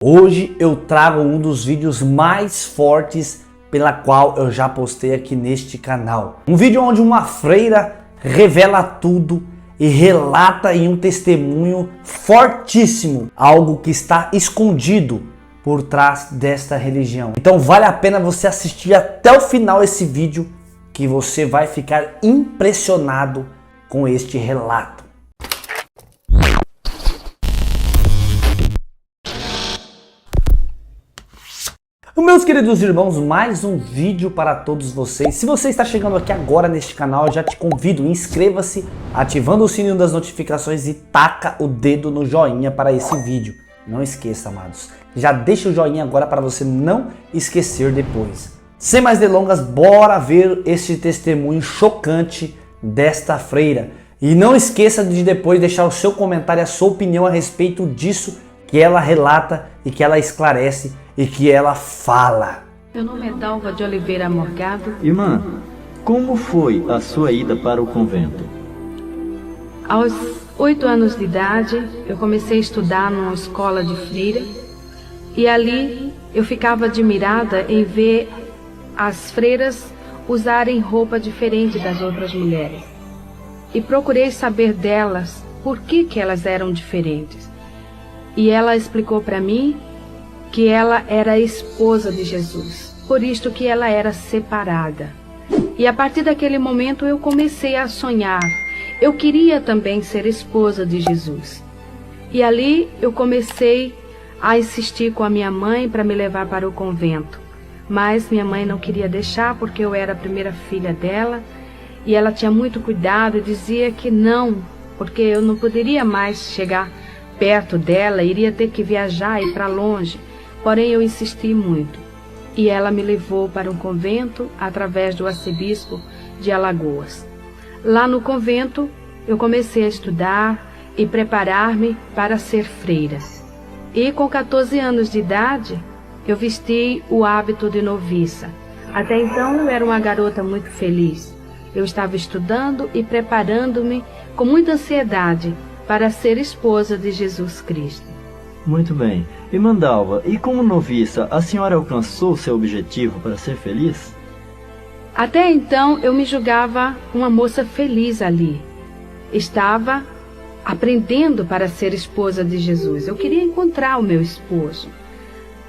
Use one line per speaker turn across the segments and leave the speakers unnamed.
Hoje eu trago um dos vídeos mais fortes pela qual eu já postei aqui neste canal. Um vídeo onde uma freira revela tudo e relata em um testemunho fortíssimo algo que está escondido por trás desta religião. Então vale a pena você assistir até o final esse vídeo, que você vai ficar impressionado com este relato. Meus queridos irmãos, mais um vídeo para todos vocês. Se você está chegando aqui agora neste canal, eu já te convido, inscreva-se ativando o sininho das notificações e taca o dedo no joinha para esse vídeo. Não esqueça, amados, já deixa o joinha agora para você não esquecer depois. Sem mais delongas, bora ver este testemunho chocante desta freira. E não esqueça de depois deixar o seu comentário, a sua opinião a respeito disso que ela relata e que ela esclarece e que ela fala.
Meu nome é Dalva de Oliveira Morgado.
Irmã, como foi a sua ida para o convento?
Aos 8 anos de idade, eu comecei a estudar numa escola de freira. E ali eu ficava admirada em ver as freiras usarem roupa diferente das outras mulheres. E procurei saber delas por que elas eram diferentes. E ela explicou para mim que ela era a esposa de Jesus, por isto que ela era separada. E a partir daquele momento eu comecei a sonhar. Eu queria também ser esposa de Jesus. E ali eu comecei a insistir com a minha mãe para me levar para o convento. Mas minha mãe não queria deixar porque eu era a primeira filha dela. E ela tinha muito cuidado e dizia que não, porque eu não poderia mais chegar perto dela, iria ter que viajar e ir para longe. Porém, eu insisti muito. E ela me levou para um convento através do arcebispo de Alagoas. Lá no convento, eu comecei a estudar e preparar-me para ser freira. E com 14 anos de idade, eu vesti o hábito de noviça. Até então, eu era uma garota muito feliz. Eu estava estudando e preparando-me com muita ansiedade para ser esposa de Jesus Cristo.
Muito bem. Irmã Dalva, e como noviça, a senhora alcançou seu objetivo para ser feliz?
Até então eu me julgava uma moça feliz ali. Estava aprendendo para ser esposa de Jesus. Eu queria encontrar o meu esposo.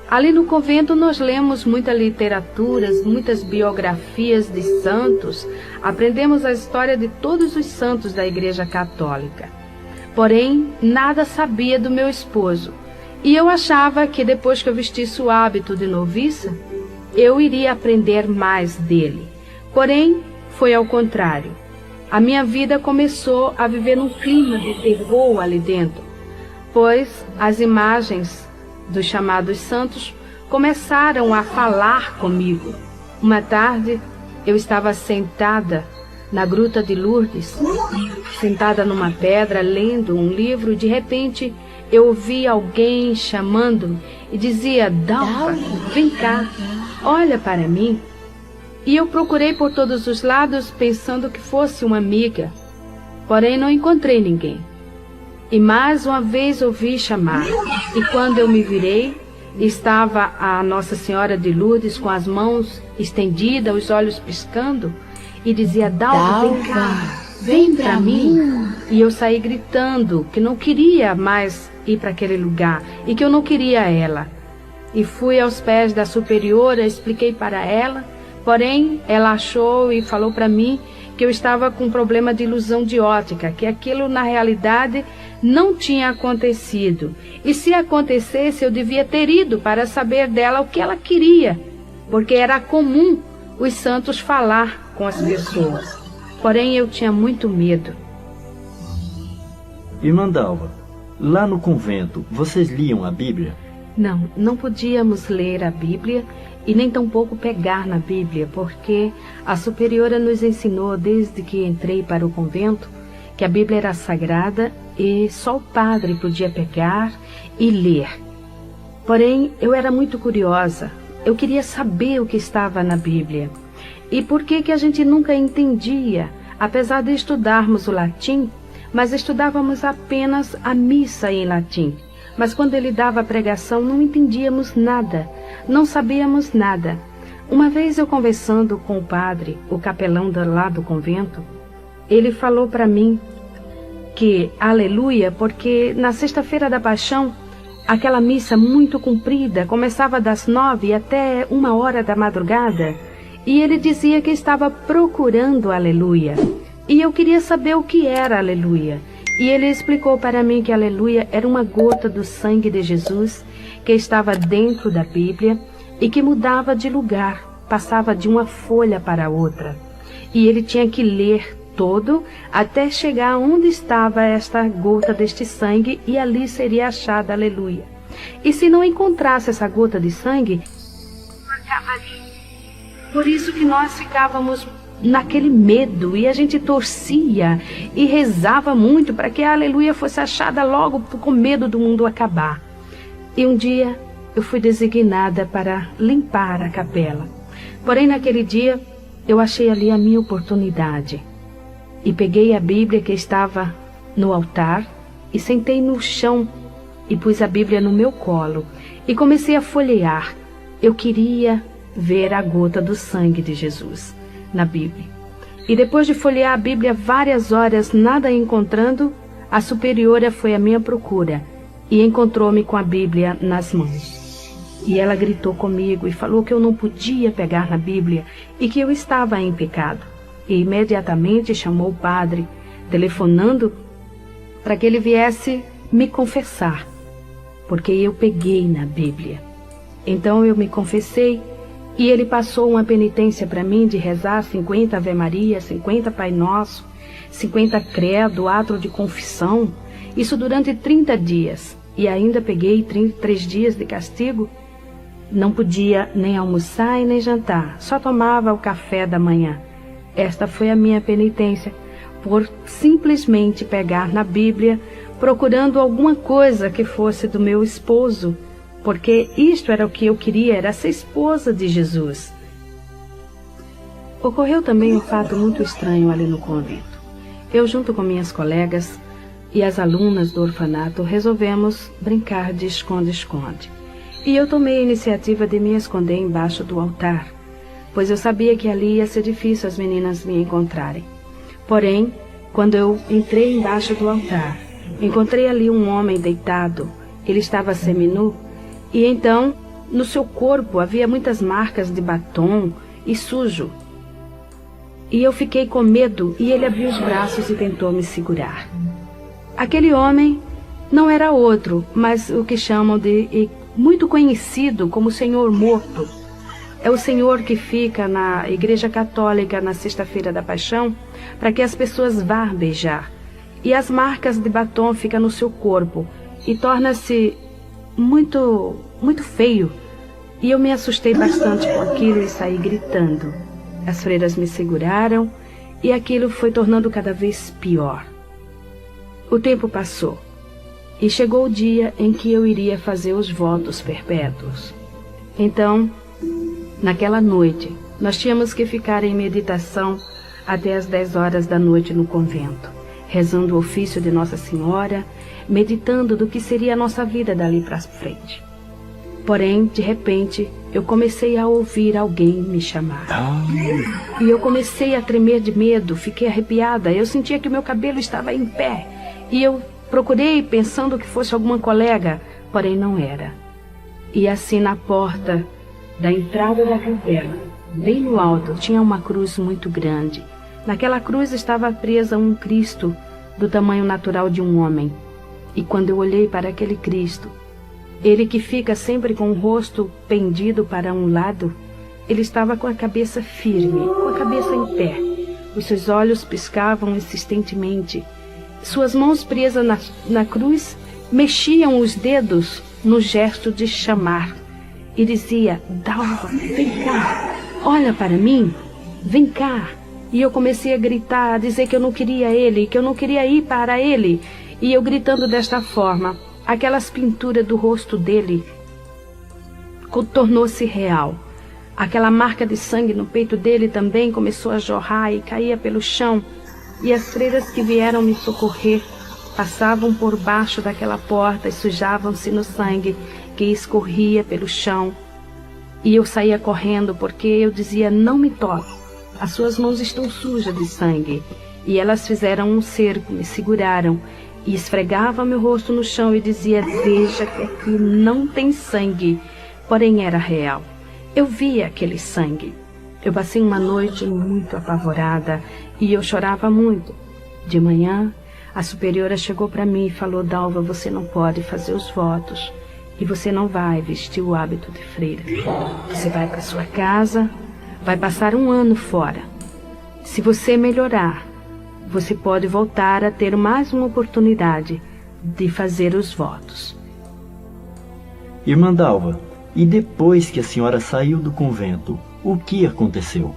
Ali no convento nós lemos muita literatura, muitas biografias de santos. Aprendemos a história de todos os santos da Igreja Católica. Porém, nada sabia do meu esposo. E eu achava que depois que eu vestisse o hábito de noviça, eu iria aprender mais dele. Porém, foi ao contrário. A minha vida começou a viver num clima de terror ali dentro, pois as imagens dos chamados santos começaram a falar comigo. Uma tarde, eu estava sentada na Gruta de Lourdes, sentada numa pedra, lendo um livro. De repente, eu ouvi alguém chamando-me e dizia: Dalva, vem cá, olha para mim. E eu procurei por todos os lados, pensando que fosse uma amiga. Porém, não encontrei ninguém. E mais uma vez ouvi chamar. E quando eu me virei, estava a Nossa Senhora de Lourdes com as mãos estendidas, os olhos piscando, e dizia: Dalva, vem cá, vem para mim. E eu saí gritando que não queria mais ir para aquele lugar e que eu não queria ela. E fui aos pés da superiora, expliquei para ela, porém ela achou e falou para mim que eu estava com um problema de ilusão de ótica, que aquilo na realidade não tinha acontecido. E se acontecesse, eu devia ter ido para saber dela o que ela queria, porque era comum os santos falar com as pessoas. Porém, eu tinha muito medo.
Irmã Dalva, lá no convento, vocês liam a Bíblia?
Não podíamos ler a Bíblia e nem tampouco pegar na Bíblia, porque a superiora nos ensinou desde que entrei para o convento que a Bíblia era sagrada e só o padre podia pegar e ler. Porém, eu era muito curiosa. Eu queria saber o que estava na Bíblia. E por que a gente nunca entendia, apesar de estudarmos o latim, mas estudávamos apenas a missa em latim. mas quando ele dava a pregação não entendíamos nada, não sabíamos nada. Uma vez eu conversando com o padre, o capelão lá do convento, ele falou para mim que aleluia, porque na sexta-feira da Paixão, aquela missa muito comprida, começava das 9 até 1h da madrugada, e ele dizia que estava procurando aleluia. E eu queria saber o que era aleluia. E ele explicou para mim que aleluia era uma gota do sangue de Jesus que estava dentro da Bíblia e que mudava de lugar, passava de uma folha para outra. E ele tinha que ler todo até chegar onde estava esta gota deste sangue e ali seria achada aleluia. E se não encontrasse essa gota de sangue, ficava ali. Por isso que nós ficávamos naquele medo e a gente torcia e rezava muito para que a aleluia fosse achada logo com medo do mundo acabar. E um dia eu fui designada para limpar a capela. Porém, naquele dia eu achei ali a minha oportunidade. E peguei a Bíblia que estava no altar e sentei no chão e pus a Bíblia no meu colo e comecei a folhear. Eu queria ver a gota do sangue de Jesus na Bíblia. E depois de folhear a Bíblia várias horas, nada encontrando, a superiora foi à minha procura e encontrou-me com a Bíblia nas mãos. E ela gritou comigo e falou que eu não podia pegar na Bíblia e que eu estava em pecado. E imediatamente chamou o padre, telefonando para que ele viesse me confessar, porque eu peguei na Bíblia. Então eu me confessei e ele passou uma penitência para mim de rezar 50 Ave Maria, 50 Pai Nosso, 50 Credo, ato de confissão, isso durante 30 dias. E ainda peguei 33 dias de castigo, não podia nem almoçar e nem jantar, só tomava o café da manhã. Esta foi a minha penitência, por simplesmente pegar na Bíblia, procurando alguma coisa que fosse do meu esposo, porque isto era o que eu queria, era ser esposa de Jesus. Ocorreu também um fato muito estranho ali no convento. Eu, junto com minhas colegas e as alunas do orfanato, resolvemos brincar de esconde-esconde. E eu tomei a iniciativa de me esconder embaixo do altar, pois eu sabia que ali ia ser difícil as meninas me encontrarem. Porém, quando eu entrei embaixo do altar, encontrei ali um homem deitado. Ele estava seminu, e então, no seu corpo havia muitas marcas de batom e sujo. E eu fiquei com medo, e ele abriu os braços e tentou me segurar. Aquele homem não era outro, mas o que chamam de muito conhecido como Senhor Morto. É o Senhor que fica na Igreja Católica na Sexta-feira da Paixão para que as pessoas vá beijar. E as marcas de batom ficam no seu corpo e torna-se muito feio. E eu me assustei bastante com aquilo e saí gritando. As freiras me seguraram e aquilo foi tornando cada vez pior. O tempo passou e chegou o dia em que eu iria fazer os votos perpétuos. Então, naquela noite, nós tínhamos que ficar em meditação até as 10 horas da noite no convento, rezando o ofício de Nossa Senhora, meditando do que seria a nossa vida dali para frente. Porém, de repente, eu comecei a ouvir alguém me chamar. E eu comecei a tremer de medo, fiquei arrepiada, eu sentia que o meu cabelo estava em pé. E eu procurei pensando que fosse alguma colega, porém não era. E assim na porta da entrada da capela, bem no alto, tinha uma cruz muito grande. Naquela cruz estava presa um Cristo do tamanho natural de um homem. E quando eu olhei para aquele Cristo, ele que fica sempre com o rosto pendido para um lado, ele estava com a cabeça firme, com a cabeça em pé. Os seus olhos piscavam insistentemente. Suas mãos presas na cruz mexiam os dedos no gesto de chamar. E dizia: Dalva, vem cá, olha para mim, vem cá. E eu comecei a gritar, a dizer que eu não queria ele, que eu não queria ir para ele. E eu gritando desta forma, aquelas pinturas do rosto dele tornou-se real. Aquela marca de sangue no peito dele também começou a jorrar e caía pelo chão. E as freiras que vieram me socorrer passavam por baixo daquela porta e sujavam-se no sangue que escorria pelo chão. E eu saía correndo porque eu dizia: não me toque, as suas mãos estão sujas de sangue. E elas fizeram um cerco, me seguraram e esfregavam meu rosto no chão e dizia: veja que aqui não tem sangue. Porém era real. Eu via aquele sangue. Eu passei uma noite muito apavorada e eu chorava muito. De manhã, a superiora chegou para mim e falou: Dalva, você não pode fazer os votos e você não vai vestir o hábito de freira. Você vai para sua casa, vai passar um ano fora. Se você melhorar, você pode voltar a ter mais uma oportunidade de fazer os votos.
Irmã Dalva, e depois que a senhora saiu do convento, o que aconteceu?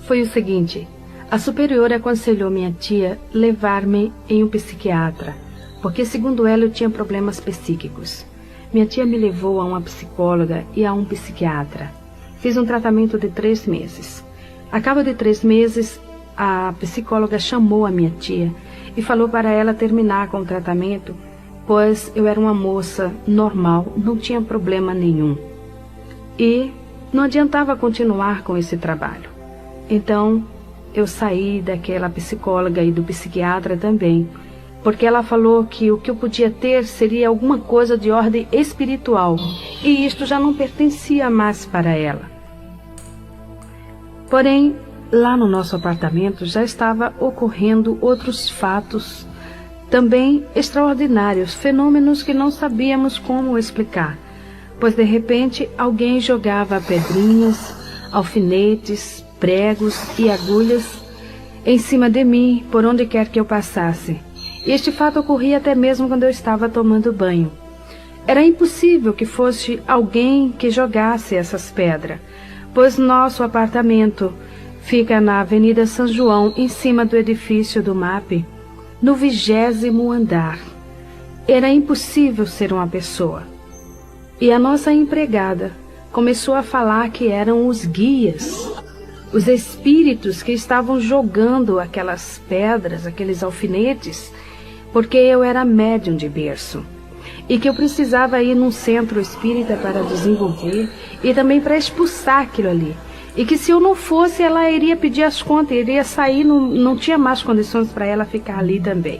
Foi o seguinte: a superiora aconselhou minha tia levar-me em um psiquiatra, porque segundo ela eu tinha problemas psíquicos. Minha tia me levou a uma psicóloga e a um psiquiatra. Fiz um tratamento de 3 meses. A cabo de 3 meses, a psicóloga chamou a minha tia e falou para ela terminar com o tratamento, pois eu era uma moça normal, não tinha problema nenhum. E não adiantava continuar com esse trabalho. Então, eu saí daquela psicóloga e do psiquiatra também, porque ela falou que o que eu podia ter seria alguma coisa de ordem espiritual, e isto já não pertencia mais para ela. Porém, lá no nosso apartamento já estava ocorrendo outros fatos também extraordinários, fenômenos que não sabíamos como explicar, pois de repente alguém jogava pedrinhas, alfinetes, pregos e agulhas em cima de mim, por onde quer que eu passasse. Este fato ocorria até mesmo quando eu estava tomando banho. Era impossível que fosse alguém que jogasse essas pedras, pois nosso apartamento fica na Avenida São João, em cima do edifício do MAP, no 20º andar. Era impossível ser uma pessoa. E a nossa empregada começou a falar que eram os guias, os espíritos que estavam jogando aquelas pedras, aqueles alfinetes, porque eu era médium de berço e que eu precisava ir num centro espírita para desenvolver e também para expulsar aquilo ali. E que se eu não fosse, ela iria pedir as contas, iria sair, não tinha mais condições para ela ficar ali também.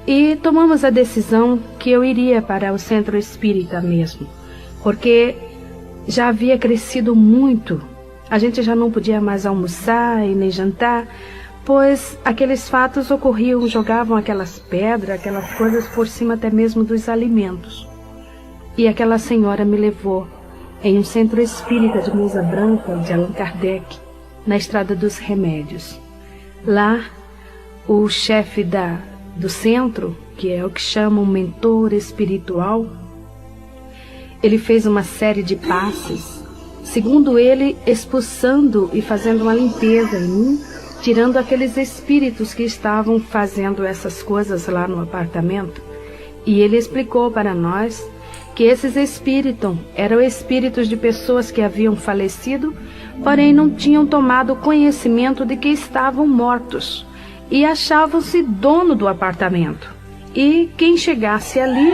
E tomamos a decisão que eu iria para o centro espírita mesmo, porque já havia crescido muito. A gente já não podia mais almoçar e nem jantar, pois aqueles fatos ocorriam, jogavam aquelas pedras, aquelas coisas por cima até mesmo dos alimentos. E aquela senhora me levou em um centro espírita de mesa branca de Allan Kardec, na Estrada dos Remédios. Lá, o chefe do centro, que é o que chamam mentor espiritual, ele fez uma série de passes, segundo ele, expulsando e fazendo uma limpeza em mim, tirando aqueles espíritos que estavam fazendo essas coisas lá no apartamento. E ele explicou para nós que esses espíritos eram espíritos de pessoas que haviam falecido, porém não tinham tomado conhecimento de que estavam mortos e achavam-se dono do apartamento. E quem chegasse ali,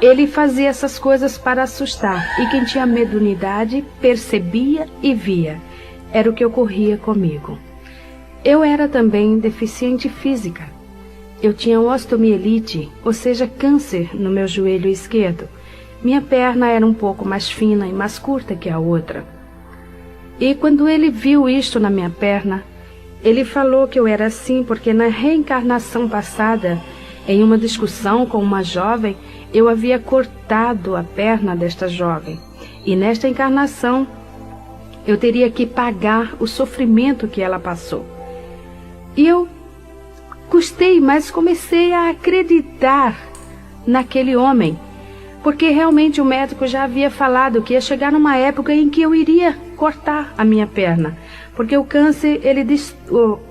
ele fazia essas coisas para assustar, e quem tinha mediunidade percebia e via. Era o que ocorria comigo. Eu era também deficiente física. Eu tinha osteomielite, ou seja, câncer no meu joelho esquerdo. Minha perna era um pouco mais fina e mais curta que a outra. E quando ele viu isto na minha perna, ele falou que eu era assim porque na reencarnação passada, em uma discussão com uma jovem, eu havia cortado a perna desta jovem. E nesta encarnação, eu teria que pagar o sofrimento que ela passou. E eu custei, mas comecei a acreditar naquele homem, porque realmente o médico já havia falado que ia chegar numa época em que eu iria cortar a minha perna, porque o câncer,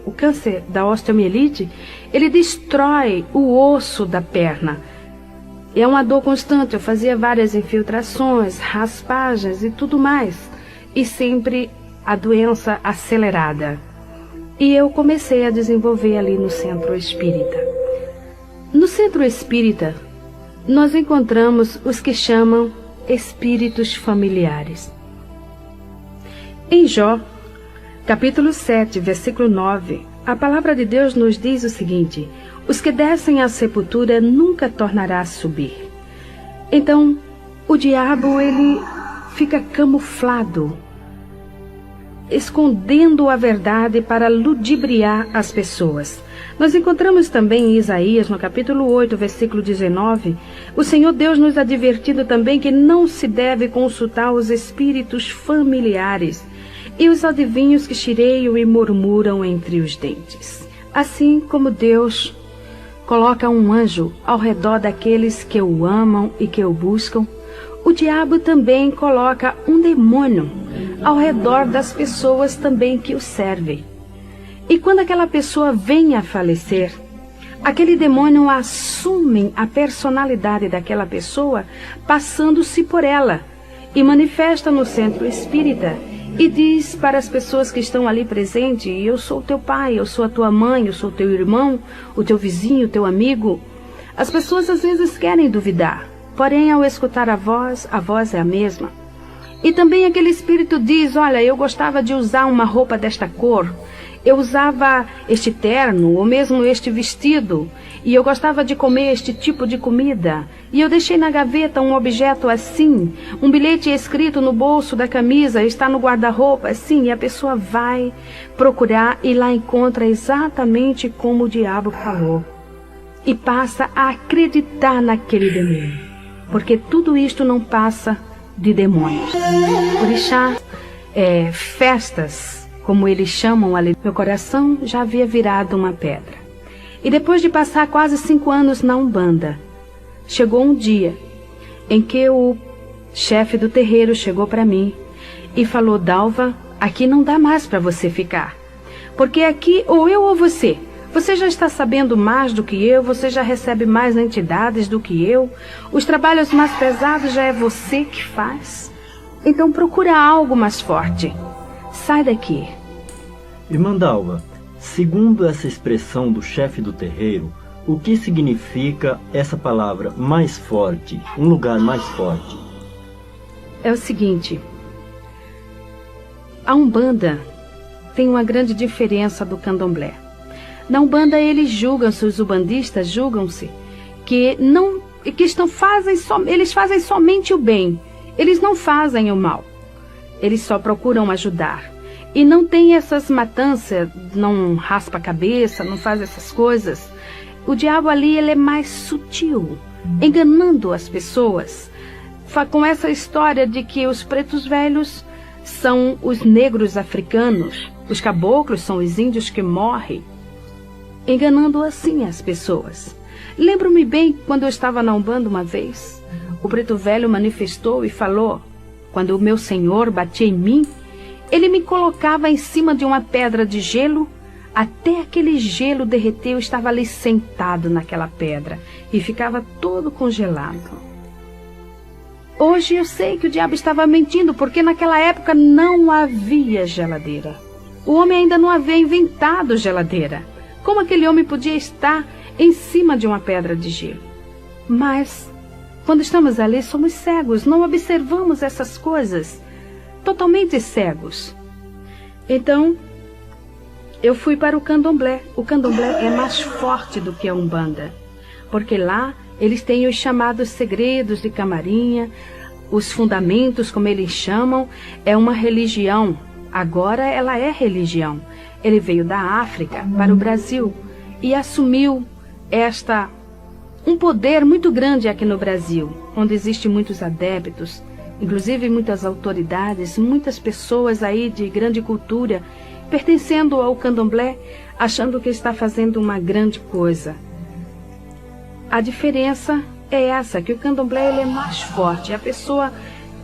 o câncer da osteomielite, ele destrói o osso da perna. É uma dor constante, eu fazia várias infiltrações, raspagens e tudo mais, e sempre a doença acelerada. E eu comecei a desenvolver ali no centro espírita. No centro espírita, nós encontramos os que chamam espíritos familiares. Em Jó, capítulo 7, versículo 9, a palavra de Deus nos diz o seguinte: os que descem à sepultura nunca tornará a subir. Então, o diabo, ele fica camuflado, escondendo a verdade para ludibriar as pessoas. Nós encontramos também em Isaías, no capítulo 8, versículo 19, o Senhor Deus nos advertindo também que não se deve consultar os espíritos familiares e os adivinhos que chireiam e murmuram entre os dentes. Assim como Deus coloca um anjo ao redor daqueles que o amam e que o buscam, o diabo também coloca um demônio ao redor das pessoas também que o servem. E quando aquela pessoa vem a falecer, aquele demônio assume a personalidade daquela pessoa, passando-se por ela, e manifesta no centro espírita, e diz para as pessoas que estão ali presentes: eu sou teu pai, eu sou a tua mãe, eu sou teu irmão, o teu vizinho, o teu amigo. As pessoas às vezes querem duvidar, porém ao escutar a voz é a mesma. E também aquele espírito diz: olha, eu gostava de usar uma roupa desta cor, eu usava este terno, ou mesmo este vestido, e eu gostava de comer este tipo de comida, e eu deixei na gaveta um objeto assim, um bilhete escrito no bolso da camisa, está no guarda-roupa assim, e a pessoa vai procurar e lá encontra exatamente como o diabo falou, e passa a acreditar naquele demônio, porque tudo isto não passa de demônios. Orixá, festas, como eles chamam ali, meu coração já havia virado uma pedra. E depois de passar quase 5 anos na Umbanda, chegou um dia em que o chefe do terreiro chegou para mim e falou: Dalva, aqui não dá mais para você ficar, porque aqui ou eu ou você. Você já está sabendo mais do que eu, você já recebe mais entidades do que eu, os trabalhos mais pesados já é você que faz. Então procura algo mais forte. Sai daqui.
Irmã Dalva, segundo essa expressão do chefe do terreiro, o que significa essa palavra mais forte, um lugar mais forte?
É o seguinte, a Umbanda tem uma grande diferença do Candomblé. Na Umbanda eles julgam-se, os umbandistas julgam-se que eles fazem somente o bem, eles não fazem o mal, eles só procuram ajudar. E não tem essas matanças, não raspa a cabeça, não faz essas coisas. O diabo ali, ele é mais sutil, enganando as pessoas. Com essa história de que os pretos velhos são os negros africanos, os caboclos são os índios que morrem, enganando assim as pessoas. Lembro-me bem quando eu estava na Umbanda uma vez, o preto velho manifestou e falou: quando o meu senhor batia em mim, ele me colocava em cima de uma pedra de gelo, até aquele gelo derreter. Eu estava ali sentado naquela pedra e ficava todo congelado. Hoje eu sei que o diabo estava mentindo, porque naquela época não havia geladeira. O homem ainda não havia inventado geladeira. Como aquele homem podia estar em cima de uma pedra de gelo? Mas, quando estamos ali, somos cegos, não observamos essas coisas. Totalmente cegos. Então, eu fui para o Candomblé. O Candomblé é mais forte do que a Umbanda, porque lá eles têm os chamados segredos de camarinha, os fundamentos, como eles chamam. É uma religião. Agora ela é religião. Ele veio da África para o Brasil e assumiu um poder muito grande aqui no Brasil, onde existem muitos adeptos, inclusive muitas autoridades, muitas pessoas aí de grande cultura, pertencendo ao Candomblé, achando que está fazendo uma grande coisa. A diferença é essa, que o Candomblé ele é mais forte.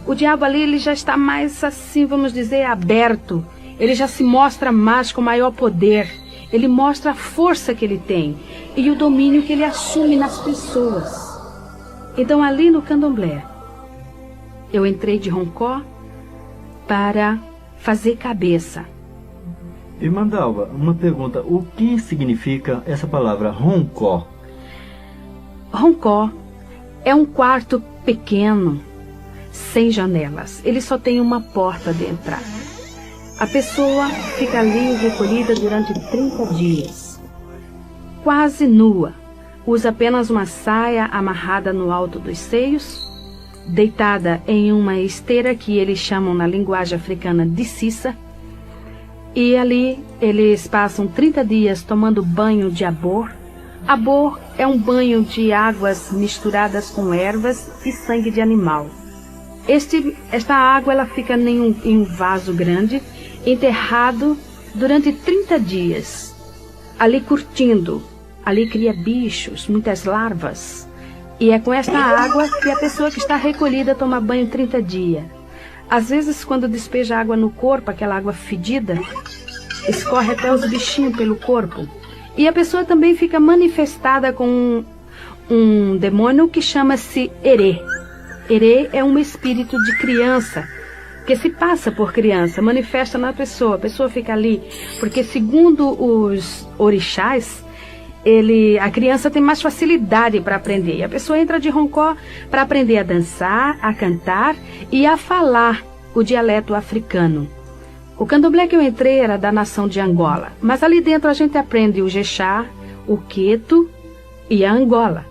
O diabo ali ele já está mais, assim, vamos dizer, aberto. Ele já se mostra mais com maior poder. Ele mostra a força que ele tem e o domínio que ele assume nas pessoas. Então ali no Candomblé, eu entrei de roncó para fazer cabeça.
Irmã Dalva, uma pergunta: o que significa essa palavra roncó?
Roncó é um quarto pequeno, sem janelas. Ele só tem uma porta de entrada. A pessoa fica ali recolhida durante 30 dias, quase nua. Usa apenas uma saia amarrada no alto dos seios, deitada em uma esteira que eles chamam na linguagem africana de sissa. E ali eles passam 30 dias tomando banho de abor. Abor é um banho de águas misturadas com ervas e sangue de animal. Esta água ela fica em um vaso grande, enterrado durante 30 dias, ali curtindo. Ali cria bichos, muitas larvas. E é com esta água que a pessoa que está recolhida toma banho 30 dias. Às vezes, quando despeja água no corpo, aquela água fedida, escorre até os bichinhos pelo corpo. E a pessoa também fica manifestada com um demônio que chama-se Herê. Herê é um espírito de criança, que se passa por criança, manifesta na pessoa. A pessoa fica ali, porque segundo os orixás, a criança tem mais facilidade para aprender. E a pessoa entra de roncó para aprender a dançar, a cantar e a falar o dialeto africano. O candomblé que eu entrei era da nação de Angola, mas ali dentro a gente aprende o jexá, o queto e a Angola.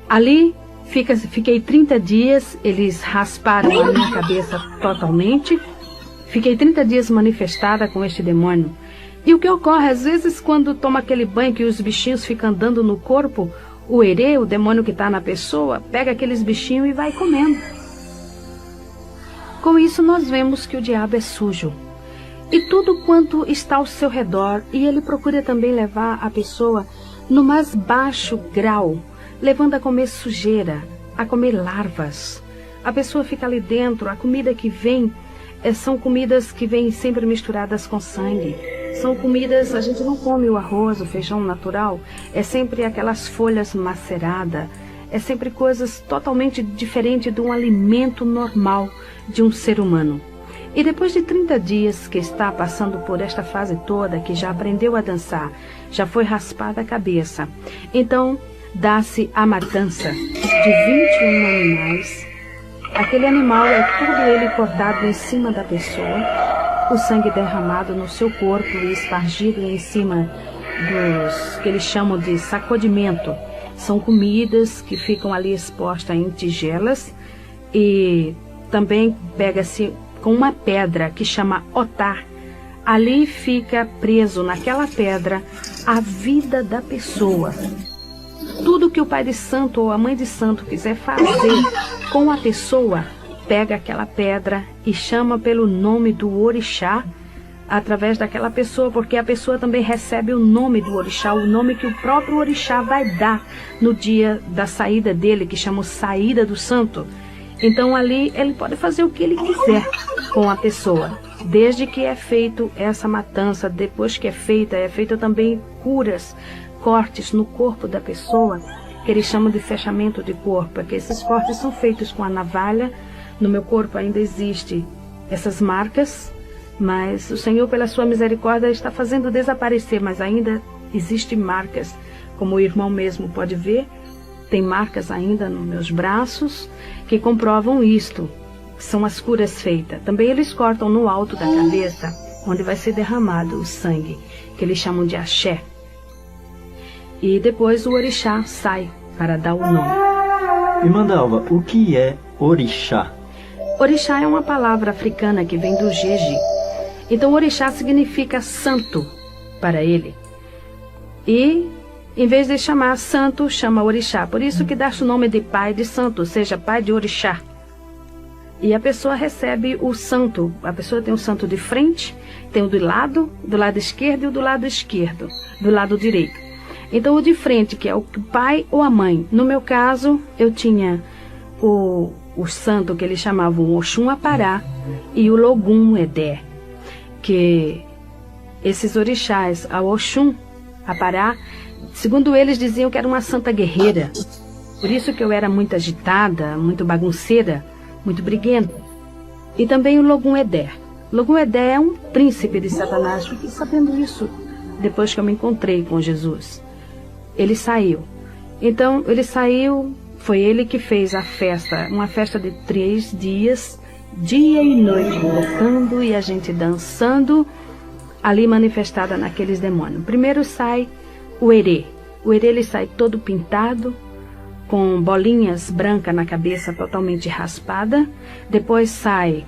Ali fiquei 30 dias, eles rasparam a minha cabeça totalmente. Fiquei 30 dias manifestada com este demônio. E o que ocorre, às vezes, quando toma aquele banho que os bichinhos ficam andando no corpo, o herê, o demônio que está na pessoa, pega aqueles bichinhos e vai comendo. Com isso, nós vemos que o diabo é sujo. E tudo quanto está ao seu redor, e ele procura também levar a pessoa no mais baixo grau, levando a comer sujeira, a comer larvas. A pessoa fica ali dentro, a comida que vem, são comidas que vêm sempre misturadas com sangue. São comidas, a gente não come o arroz, o feijão natural, é sempre aquelas folhas maceradas, é sempre coisas totalmente diferentes de um alimento normal de um ser humano. E depois de 30 dias que está passando por esta fase toda, que já aprendeu a dançar, já foi raspada a cabeça, então dá-se a matança de 21 animais. Aquele animal é tudo ele cortado em cima da pessoa, o sangue derramado no seu corpo e espargido em cima dos que eles chamam de sacudimento. São comidas que ficam ali expostas em tigelas e também pega-se com uma pedra que chama otar. Ali fica preso naquela pedra a vida da pessoa. Tudo que o pai de santo ou a mãe de santo quiser fazer com a pessoa, pega aquela pedra e chama pelo nome do orixá através daquela pessoa, porque a pessoa também recebe o nome do orixá, o nome que o próprio orixá vai dar no dia da saída dele, que chama saída do santo. Então ali ele pode fazer o que ele quiser com a pessoa, desde que é feito essa matança. Depois que é feita também curas, cortes no corpo da pessoa, que eles chamam de fechamento de corpo, que esses cortes são feitos com a navalha. No meu corpo ainda existe essas marcas, mas o Senhor, pela sua misericórdia, está fazendo desaparecer, mas ainda existem marcas, como o irmão mesmo pode ver, tem marcas ainda nos meus braços que comprovam isto, são as curas feitas. Também eles cortam no alto da cabeça, onde vai ser derramado o sangue, que eles chamam de axé. E depois o orixá sai para dar o nome.
Irmã Dalva, o que é orixá?
Orixá é uma palavra africana que vem do jeje. Então orixá significa santo para ele. E em vez de chamar santo, chama orixá. Por isso que dá-se o nome de pai de santo, ou seja, pai de orixá. E a pessoa recebe o santo. A pessoa tem o santo de frente, tem o do lado esquerdo e o do lado esquerdo, do lado direito. Então o de frente, que é o pai ou a mãe. No meu caso, eu tinha o santo que eles chamavam Oxum Apará e o Logum Edé, que esses orixás, a Oxum Apará, segundo eles diziam que era uma santa guerreira. Por isso que eu era muito agitada, muito bagunceira, muito briguenta. E também o Logum Edé. Logum Edé é um príncipe de Satanás. Fiquei sabendo isso depois que eu me encontrei com Jesus. Ele saiu. Então ele saiu, foi ele que fez a festa, uma festa de 3 dias, dia e noite, tocando e a gente dançando, ali manifestada naqueles demônios. Primeiro sai o herê. O herê ele sai todo pintado, com bolinhas brancas na cabeça, totalmente raspada. Depois sai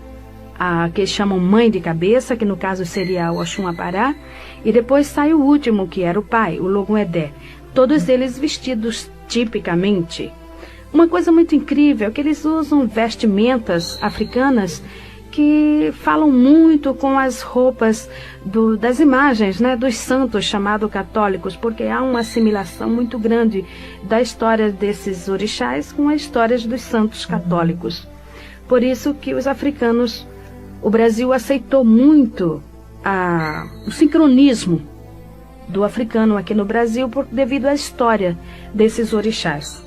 a que chamam mãe de cabeça, que no caso seria o Oxum Apará. E depois sai o último, que era o pai, o Logun-Edé. Todos eles vestidos tipicamente. Uma coisa muito incrível é que eles usam vestimentas africanas que falam muito com as roupas das imagens, né, dos santos chamados católicos, porque há uma assimilação muito grande da história desses orixás com as histórias dos santos católicos. Por isso que os africanos, o Brasil aceitou muito o sincronismo do africano aqui no Brasil devido à história desses orixás.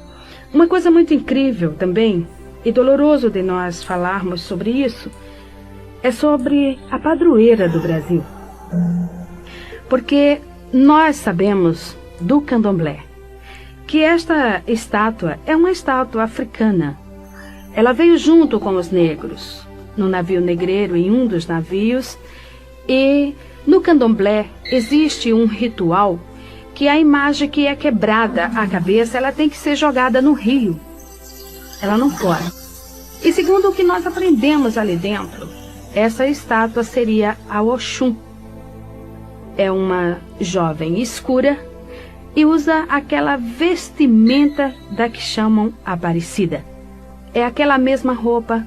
Uma coisa muito incrível também, e doloroso de nós falarmos sobre isso, é sobre a padroeira do Brasil. Porque nós sabemos do candomblé que esta estátua é uma estátua africana. Ela veio junto com os negros, no navio negreiro, em um dos navios, e no candomblé existe um ritual que a imagem que é quebrada a cabeça, ela tem que ser jogada no rio. Ela não pode. E segundo o que nós aprendemos ali dentro, essa estátua seria a Oxum. É uma jovem escura e usa aquela vestimenta da que chamam Aparecida. É aquela mesma roupa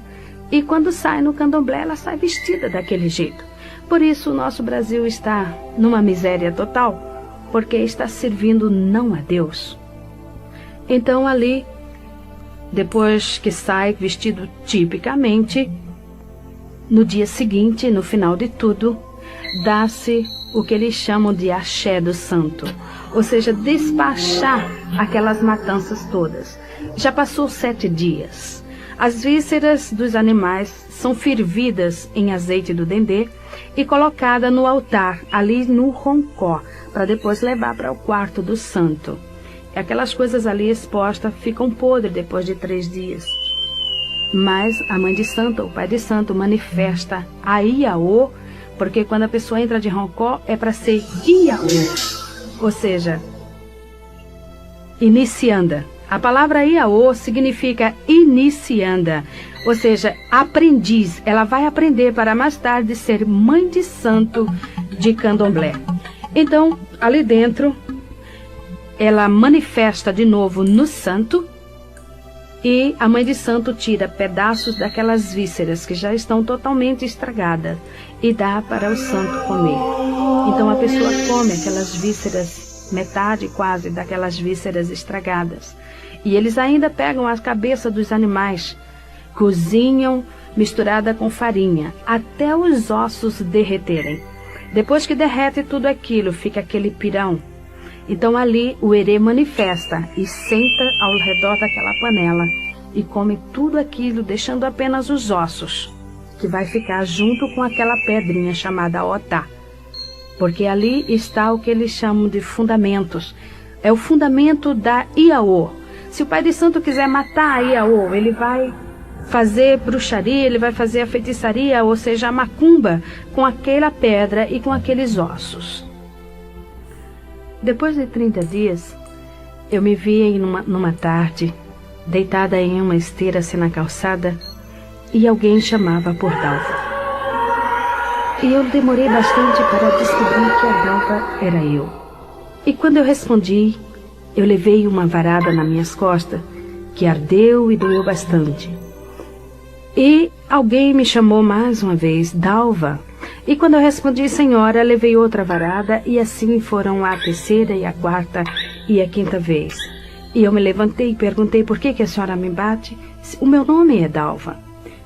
e quando sai no candomblé ela sai vestida daquele jeito. Por isso o nosso Brasil está numa miséria total, porque está servindo não a Deus. Então ali, depois que sai vestido tipicamente, no dia seguinte, no final de tudo, dá-se o que eles chamam de axé do santo, ou seja, despachar aquelas matanças todas. Já passou 7 dias. As vísceras dos animais são fervidas em azeite do dendê e colocadas no altar, ali no roncó, para depois levar para o quarto do santo. Aquelas coisas ali expostas ficam podres depois de 3 dias. Mas a mãe de santo, o pai de santo, manifesta a Iaô, porque quando a pessoa entra de roncó é para ser Iaô, ou seja, inicianda. A palavra Iaô significa inicianda, ou seja, aprendiz. Ela vai aprender para mais tarde ser mãe de santo de candomblé. Então, ali dentro, ela manifesta de novo no santo, e a mãe de santo tira pedaços daquelas vísceras que já estão totalmente estragadas e dá para o santo comer. Então a pessoa come aquelas vísceras, metade quase daquelas vísceras estragadas. E eles ainda pegam a cabeça dos animais, cozinham misturada com farinha, até os ossos derreterem. Depois que derrete tudo aquilo, fica aquele pirão. Então ali o herê manifesta e senta ao redor daquela panela e come tudo aquilo, deixando apenas os ossos, que vai ficar junto com aquela pedrinha chamada Otá. Porque ali está o que eles chamam de fundamentos. É o fundamento da Iaô. Se o pai de santo quiser matar a Iaô, ele vai fazer bruxaria, ele vai fazer a feitiçaria, ou seja, a macumba, com aquela pedra e com aqueles ossos. Depois de 30 dias, eu me vi numa tarde, deitada em uma esteira assim na calçada, e alguém chamava por Dalva. E eu demorei bastante para descobrir que a Dalva era eu. E quando eu respondi, eu levei uma varada nas minhas costas, que ardeu e doeu bastante. E alguém me chamou mais uma vez, Dalva. E quando eu respondi, senhora, levei outra varada, e assim foram a terceira e a quarta e a quinta vez. E eu me levantei e perguntei, por que a senhora me bate? O meu nome é Dalva.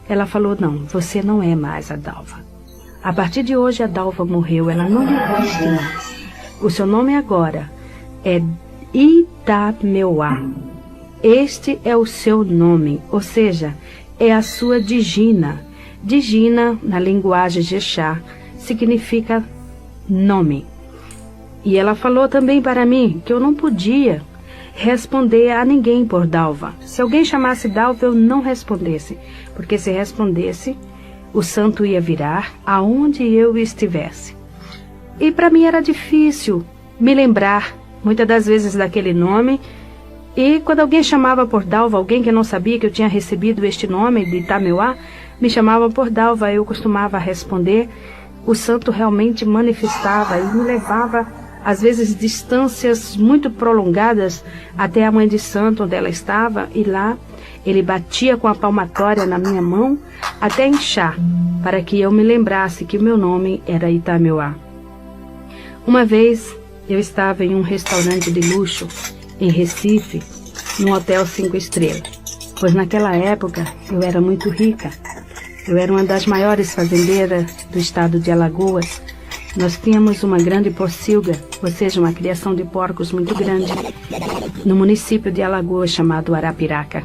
Ela falou, não, você não é mais a Dalva. A partir de hoje a Dalva morreu, ela não existe mais. O seu nome agora é Itameuá. Este é o seu nome, ou seja, é a sua Digina. Digina, na linguagem Jexá, significa nome. E ela falou também para mim que eu não podia responder a ninguém por Dalva. Se alguém chamasse Dalva, eu não respondesse, porque se respondesse, o santo ia virar aonde eu estivesse. E para mim era difícil me lembrar, muitas das vezes, daquele nome. E quando alguém chamava por Dalva, alguém que não sabia que eu tinha recebido este nome de Itameuá, me chamava por Dalva, eu costumava responder. O santo realmente manifestava e me levava, às vezes, distâncias muito prolongadas até a mãe de santo, onde ela estava, e lá ele batia com a palmatória na minha mão até inchar, para que eu me lembrasse que o meu nome era Itameuá. Uma vez eu estava em um restaurante de luxo em Recife, num hotel 5 estrelas, pois naquela época eu era muito rica. Eu era uma das maiores fazendeiras do estado de Alagoas. Nós tínhamos uma grande pocilga, ou seja, uma criação de porcos muito grande, no município de Alagoas chamado Arapiraca.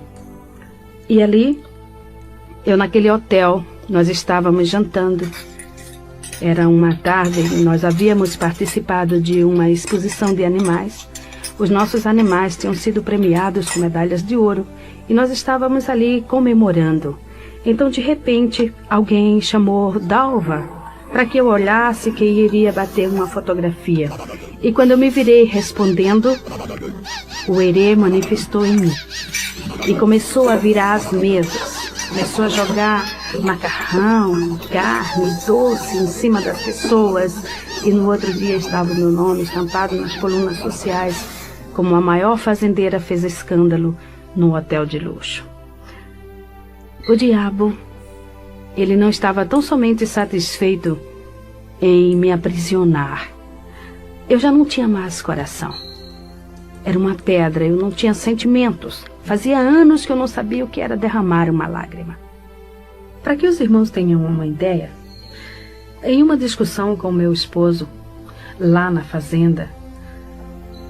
E ali, eu naquele hotel, nós estávamos jantando. Era uma tarde e nós havíamos participado de uma exposição de animais. Os nossos animais tinham sido premiados com medalhas de ouro e nós estávamos ali comemorando. Então, de repente, alguém chamou Dalva para que eu olhasse que iria bater uma fotografia. E quando eu me virei respondendo, o herê manifestou em mim e começou a virar as mesas. Começou a jogar macarrão, carne, doce em cima das pessoas. E no outro dia estava o meu nome estampado nas colunas sociais, como a maior fazendeira fez escândalo no hotel de luxo. O diabo, ele não estava tão somente satisfeito em me aprisionar. Eu já não tinha mais coração. Era uma pedra, eu não tinha sentimentos. Fazia anos que eu não sabia o que era derramar uma lágrima. Para que os irmãos tenham uma ideia, em uma discussão com meu esposo, lá na fazenda,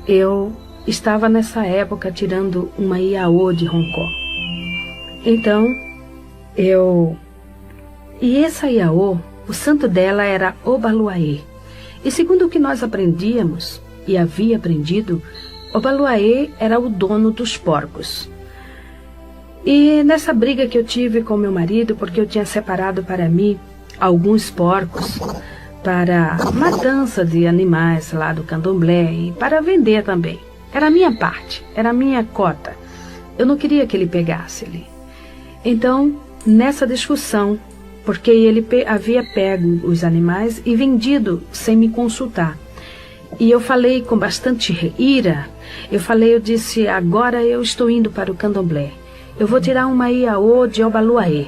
eu estava nessa época tirando uma Iaô de Roncó. Então, E essa Iaô, o santo dela era Obaluaê. E segundo o que nós aprendíamos, e havia aprendido, Obaluaê era o dono dos porcos. E nessa briga que eu tive com meu marido, porque eu tinha separado para mim alguns porcos para matança de animais lá do candomblé e para vender também. Era a minha parte, era a minha cota. Eu não queria que ele pegasse ali. Então, nessa discussão, porque ele havia pego os animais e vendido sem me consultar. E eu falei com bastante ira, eu disse, agora eu estou indo para o candomblé. Eu vou tirar uma Iaô de Obaluaê.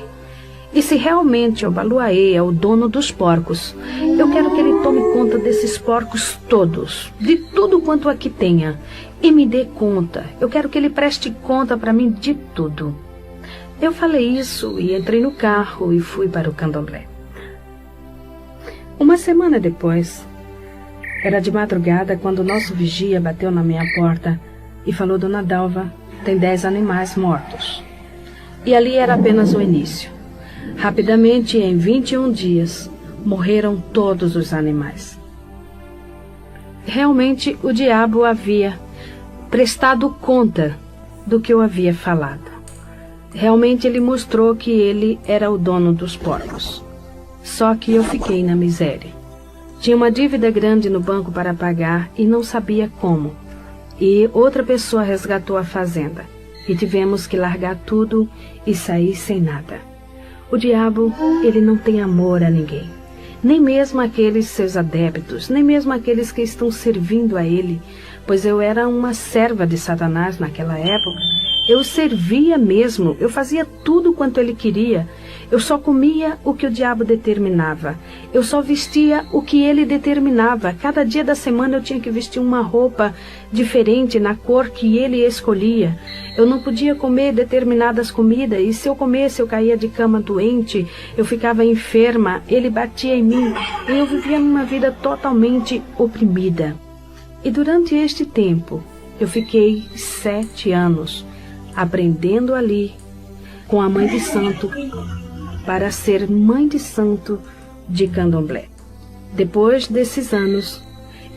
E se realmente Obaluaê é o dono dos porcos, eu quero que ele tome conta desses porcos todos, de tudo quanto aqui tenha, e me dê conta. Eu quero que ele preste conta para mim de tudo. Eu falei isso e entrei no carro e fui para o candomblé. Uma semana depois, era de madrugada quando o nosso vigia bateu na minha porta e falou, Dona Dalva, tem 10 animais mortos. E ali era apenas o início. Rapidamente, em 21 dias, morreram todos os animais. Realmente, o diabo havia prestado conta do que eu havia falado. Realmente ele mostrou que ele era o dono dos porcos. Só que eu fiquei na miséria. Tinha uma dívida grande no banco para pagar e não sabia como. E outra pessoa resgatou a fazenda. E tivemos que largar tudo e sair sem nada. O diabo, ele não tem amor a ninguém. Nem mesmo aqueles seus adeptos, nem mesmo aqueles que estão servindo a ele. Pois eu era uma serva de Satanás naquela época. Eu servia mesmo, eu fazia tudo quanto ele queria. Eu só comia o que o diabo determinava. Eu só vestia o que ele determinava. Cada dia da semana eu tinha que vestir uma roupa diferente na cor que ele escolhia. Eu não podia comer determinadas comidas e se eu comesse eu caía de cama doente, eu ficava enferma, ele batia em mim e eu vivia uma vida totalmente oprimida. E durante este tempo eu fiquei 7 anos aprendendo ali com a mãe de santo para ser mãe de santo de candomblé. Depois desses anos,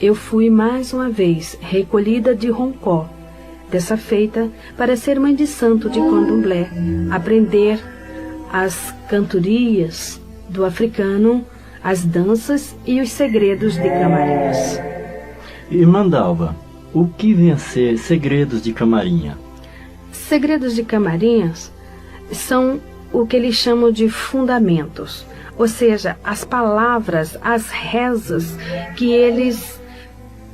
eu fui mais uma vez recolhida de Roncó dessa feita para ser mãe de santo de candomblé, aprender as cantorias do africano, as danças e os segredos de Camarinhas.
Irmã Dalva, o que vem a ser segredos de Camarinha?
Segredos de Camarinhas são o que eles chamam de fundamentos, ou seja, as palavras, as rezas que eles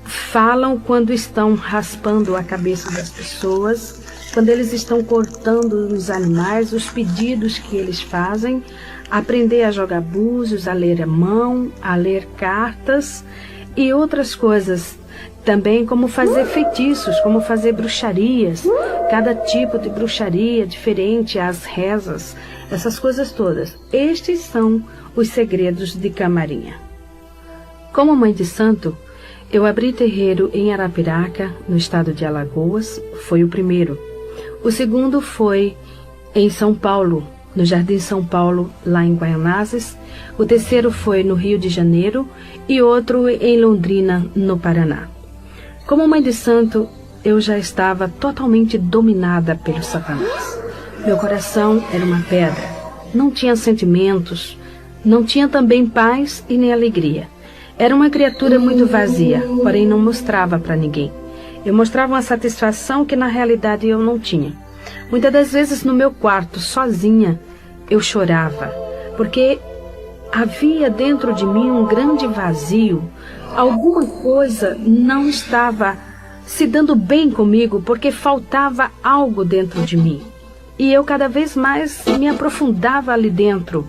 falam quando estão raspando a cabeça das pessoas, quando eles estão cortando os animais, os pedidos que eles fazem, aprender a jogar búzios, a ler a mão, a ler cartas e outras coisas. Também como fazer feitiços, como fazer bruxarias, cada tipo de bruxaria diferente, as rezas, essas coisas todas. Estes são os segredos de Camarinha. Como mãe de santo, eu abri terreiro em Arapiraca, no estado de Alagoas, foi o primeiro. O segundo foi em São Paulo, no Jardim São Paulo, lá em Guaianazes. O terceiro foi no Rio de Janeiro e outro em Londrina, no Paraná. Como mãe de santo, eu já estava totalmente dominada pelo Satanás. Meu coração era uma pedra, não tinha sentimentos, não tinha também paz e nem alegria. Era uma criatura muito vazia, porém não mostrava para ninguém. Eu mostrava uma satisfação que na realidade eu não tinha. Muitas das vezes no meu quarto, sozinha, eu chorava, porque havia dentro de mim um grande vazio. Alguma coisa não estava se dando bem comigo, porque faltava algo dentro de mim. E eu cada vez mais me aprofundava ali dentro.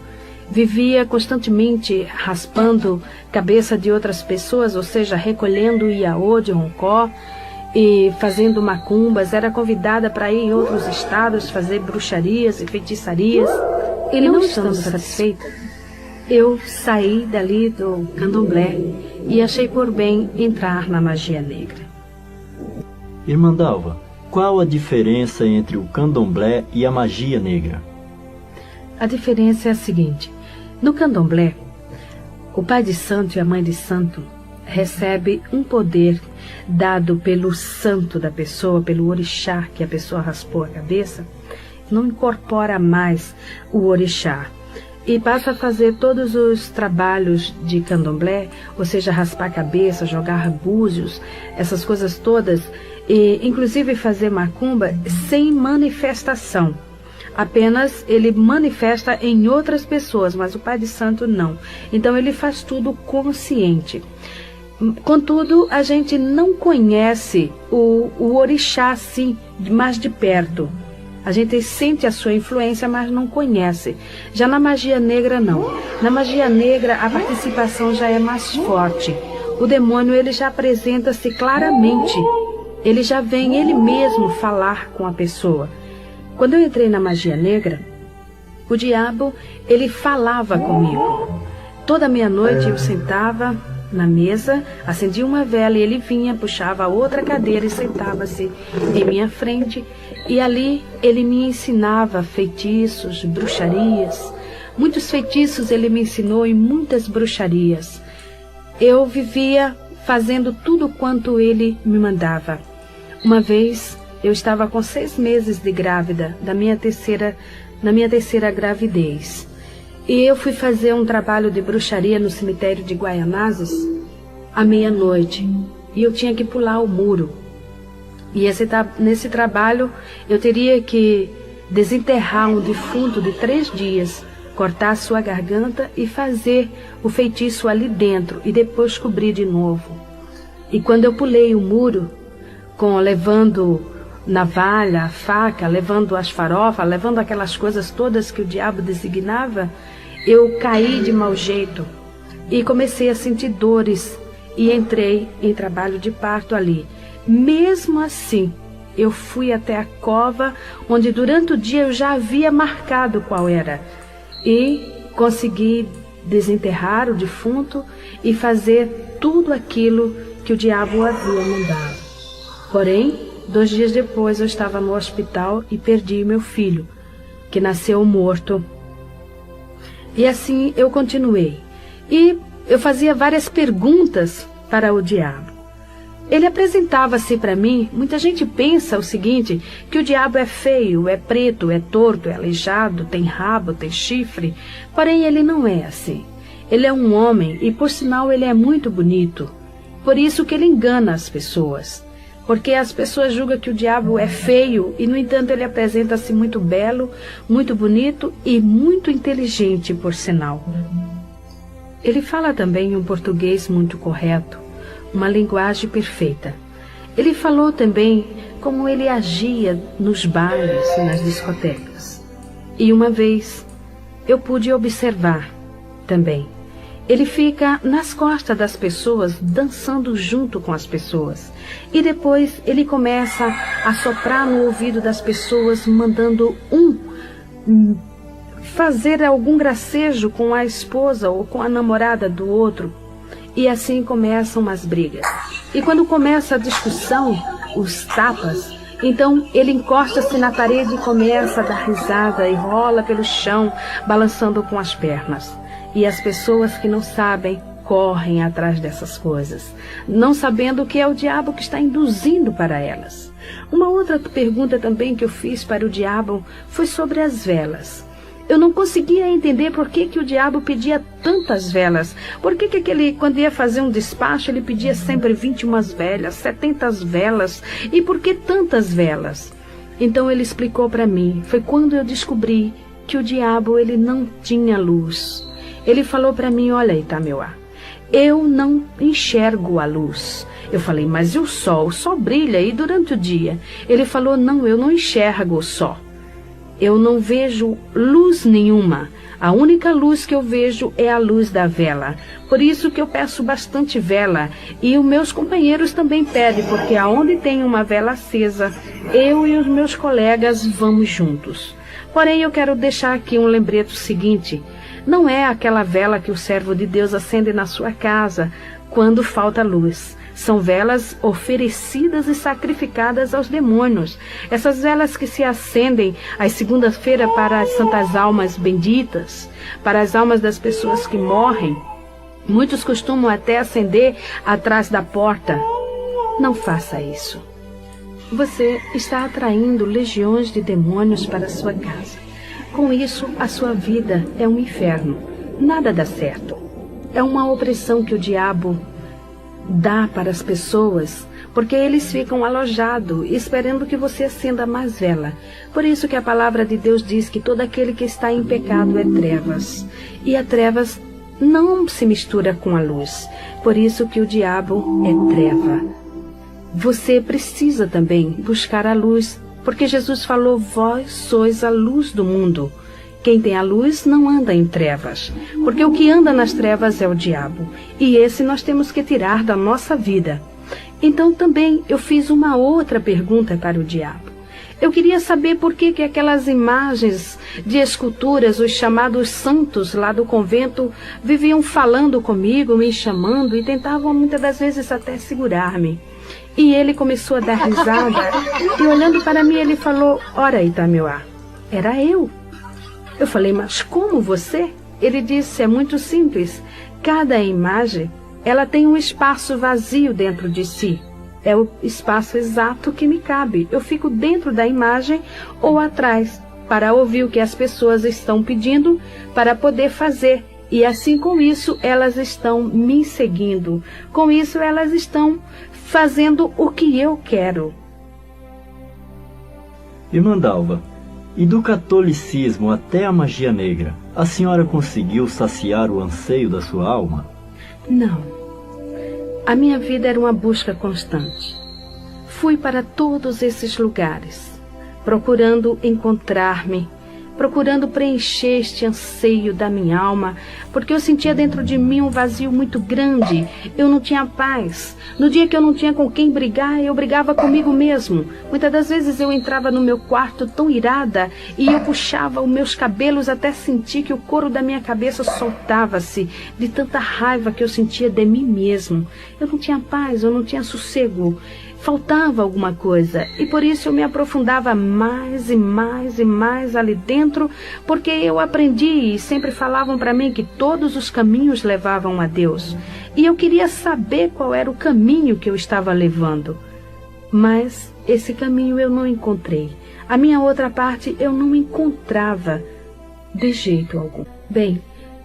Vivia constantemente raspando cabeça de outras pessoas, ou seja, recolhendo iaô de roncó e fazendo macumbas. Era convidada para ir em outros estados fazer bruxarias e feitiçarias. E não estando satisfeita, eu saí dali do candomblé e achei por bem entrar na magia negra.
Irmã Dalva, qual a diferença entre o candomblé e a magia negra?
A diferença é a seguinte: no candomblé, o pai de santo e a mãe de santo recebe um poder dado pelo santo da pessoa, pelo orixá que a pessoa raspou a cabeça, não incorpora mais o orixá e passa a fazer todos os trabalhos de candomblé, ou seja, raspar a cabeça, jogar búzios, essas coisas todas, e inclusive fazer macumba sem manifestação. Apenas ele manifesta em outras pessoas, mas o pai de santo não. Então ele faz tudo consciente. Contudo, a gente não conhece o orixá assim, mais de perto. A gente sente a sua influência, mas não conhece. Já na magia negra, não. Na magia negra, a participação já é mais forte. O demônio, ele já apresenta-se claramente. Ele já vem ele mesmo falar com a pessoa. Quando eu entrei na magia negra, o diabo, ele falava comigo. Toda meia-noite eu sentava na mesa, acendia uma vela e ele vinha, puxava outra cadeira e sentava-se em minha frente. E ali ele me ensinava feitiços, bruxarias. Muitos feitiços ele me ensinou e muitas bruxarias. Eu vivia fazendo tudo quanto ele me mandava. Uma vez eu estava com 6 meses de grávida, na minha terceira gravidez. E eu fui fazer um trabalho de bruxaria no cemitério de Guaianazes à meia-noite. E eu tinha que pular o muro. E nesse trabalho eu teria que desenterrar um defunto de 3 dias, cortar a sua garganta e fazer o feitiço ali dentro e depois cobrir de novo. E quando eu pulei o muro, levando navalha, a faca, levando as farofas, levando aquelas coisas todas que o diabo designava, eu caí de mau jeito e comecei a sentir dores e entrei em trabalho de parto ali. Mesmo assim, eu fui até a cova, onde durante o dia eu já havia marcado qual era, e consegui desenterrar o defunto e fazer tudo aquilo que o diabo havia mandado. Porém, 2 dias depois eu estava no hospital e perdi meu filho, que nasceu morto. E assim eu continuei. E eu fazia várias perguntas para o diabo. Ele apresentava-se para mim. Muita gente pensa o seguinte, que o diabo é feio, é preto, é torto, é aleijado, tem rabo, tem chifre. Porém, ele não é assim. Ele é um homem e, por sinal, ele é muito bonito. Por isso que ele engana as pessoas. Porque as pessoas julgam que o diabo é feio e, no entanto, ele apresenta-se muito belo, muito bonito e muito inteligente, por sinal. Ele fala também um português muito correto, uma linguagem perfeita. Ele falou também como ele agia nos bailes e nas discotecas. E uma vez eu pude observar também. Ele fica nas costas das pessoas, dançando junto com as pessoas. E depois ele começa a soprar no ouvido das pessoas, mandando fazer algum gracejo com a esposa ou com a namorada do outro. E assim começam as brigas. E quando começa a discussão, os tapas, então ele encosta-se na parede e começa a dar risada e rola pelo chão, balançando com as pernas. E as pessoas que não sabem correm atrás dessas coisas, não sabendo que é o diabo que está induzindo para elas. Uma outra pergunta também que eu fiz para o diabo foi sobre as velas. Eu não conseguia entender por que o diabo pedia tantas velas. Por que ele, quando ia fazer um despacho, ele pedia sempre 21 velas, 70 velas. E por que tantas velas? Então ele explicou para mim. Foi quando eu descobri que o diabo ele não tinha luz. Ele falou para mim, olha, Itameuá, eu não enxergo a luz. Eu falei, mas e o sol? O sol brilha e durante o dia? Ele falou, não, eu não enxergo o sol. Eu não vejo luz nenhuma. A única luz que eu vejo é a luz da vela. Por isso que eu peço bastante vela. E os meus companheiros também pedem, porque aonde tem uma vela acesa, eu e os meus colegas vamos juntos. Porém, eu quero deixar aqui um lembrete seguinte. Não é aquela vela que o servo de Deus acende na sua casa quando falta luz. São velas oferecidas e sacrificadas aos demônios. Essas velas que se acendem às segundas-feiras para as santas almas benditas, para as almas das pessoas que morrem. Muitos costumam até acender atrás da porta. Não faça isso. Você está atraindo legiões de demônios para a sua casa. Com isso, a sua vida é um inferno. Nada dá certo. É uma opressão que o diabo dá para as pessoas, porque eles ficam alojados, esperando que você acenda mais vela. Por isso que a palavra de Deus diz que todo aquele que está em pecado é trevas. E a trevas não se mistura com a luz. Por isso que o diabo é treva. Você precisa também buscar a luz, porque Jesus falou, vós sois a luz do mundo. Quem tem a luz não anda em trevas, porque o que anda nas trevas é o diabo, e esse nós temos que tirar da nossa vida. Então também eu fiz uma outra pergunta para o diabo. Eu queria saber por que aquelas imagens de esculturas, os chamados santos lá do convento, viviam falando comigo, me chamando e tentavam muitas das vezes até segurar-me. E ele começou a dar risada e olhando para mim ele falou, ora Itameuá, era eu. Eu falei, mas como você? Ele disse, é muito simples. Cada imagem, ela tem um espaço vazio dentro de si. É o espaço exato que me cabe. Eu fico dentro da imagem ou atrás, para ouvir o que as pessoas estão pedindo, para poder fazer. E assim com isso, elas estão me seguindo. Com isso, elas estão fazendo o que eu quero.
Irmã Dalva, e do catolicismo até a magia negra, a senhora conseguiu saciar o anseio da sua alma?
Não. A minha vida era uma busca constante. Fui para todos esses lugares, procurando encontrar-me, procurando preencher este anseio da minha alma, porque eu sentia dentro de mim um vazio muito grande. Eu não tinha paz. No dia que eu não tinha com quem brigar, eu brigava comigo mesmo. Muitas das vezes eu entrava no meu quarto tão irada e eu puxava os meus cabelos até sentir que o couro da minha cabeça soltava-se de tanta raiva que eu sentia de mim mesmo. Eu não tinha paz, eu não tinha sossego. Faltava alguma coisa e por isso eu me aprofundava mais e mais e mais ali dentro, porque eu aprendi e sempre falavam para mim que todos os caminhos levavam a Deus. e eu queria saber qual era o caminho que eu estava levando. Mas esse caminho eu não encontrei. A minha outra parte eu não encontrava de jeito algum. Bem,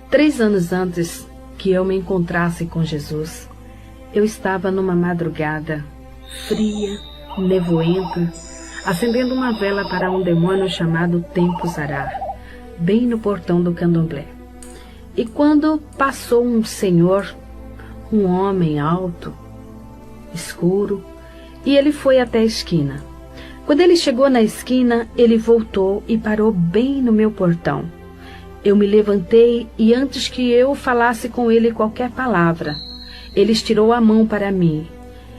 3 anos antes que eu me encontrasse com Jesus, eu estava numa madrugada fria, nevoenta, acendendo uma vela para um demônio chamado Tempo Zarar, bem no portão do candomblé. E quando passou um senhor, um homem alto, escuro, e ele foi até a esquina. Quando ele chegou na esquina, ele voltou e parou bem no meu portão. Eu me levantei e antes que eu falasse com ele qualquer palavra, ele estirou a mão para mim.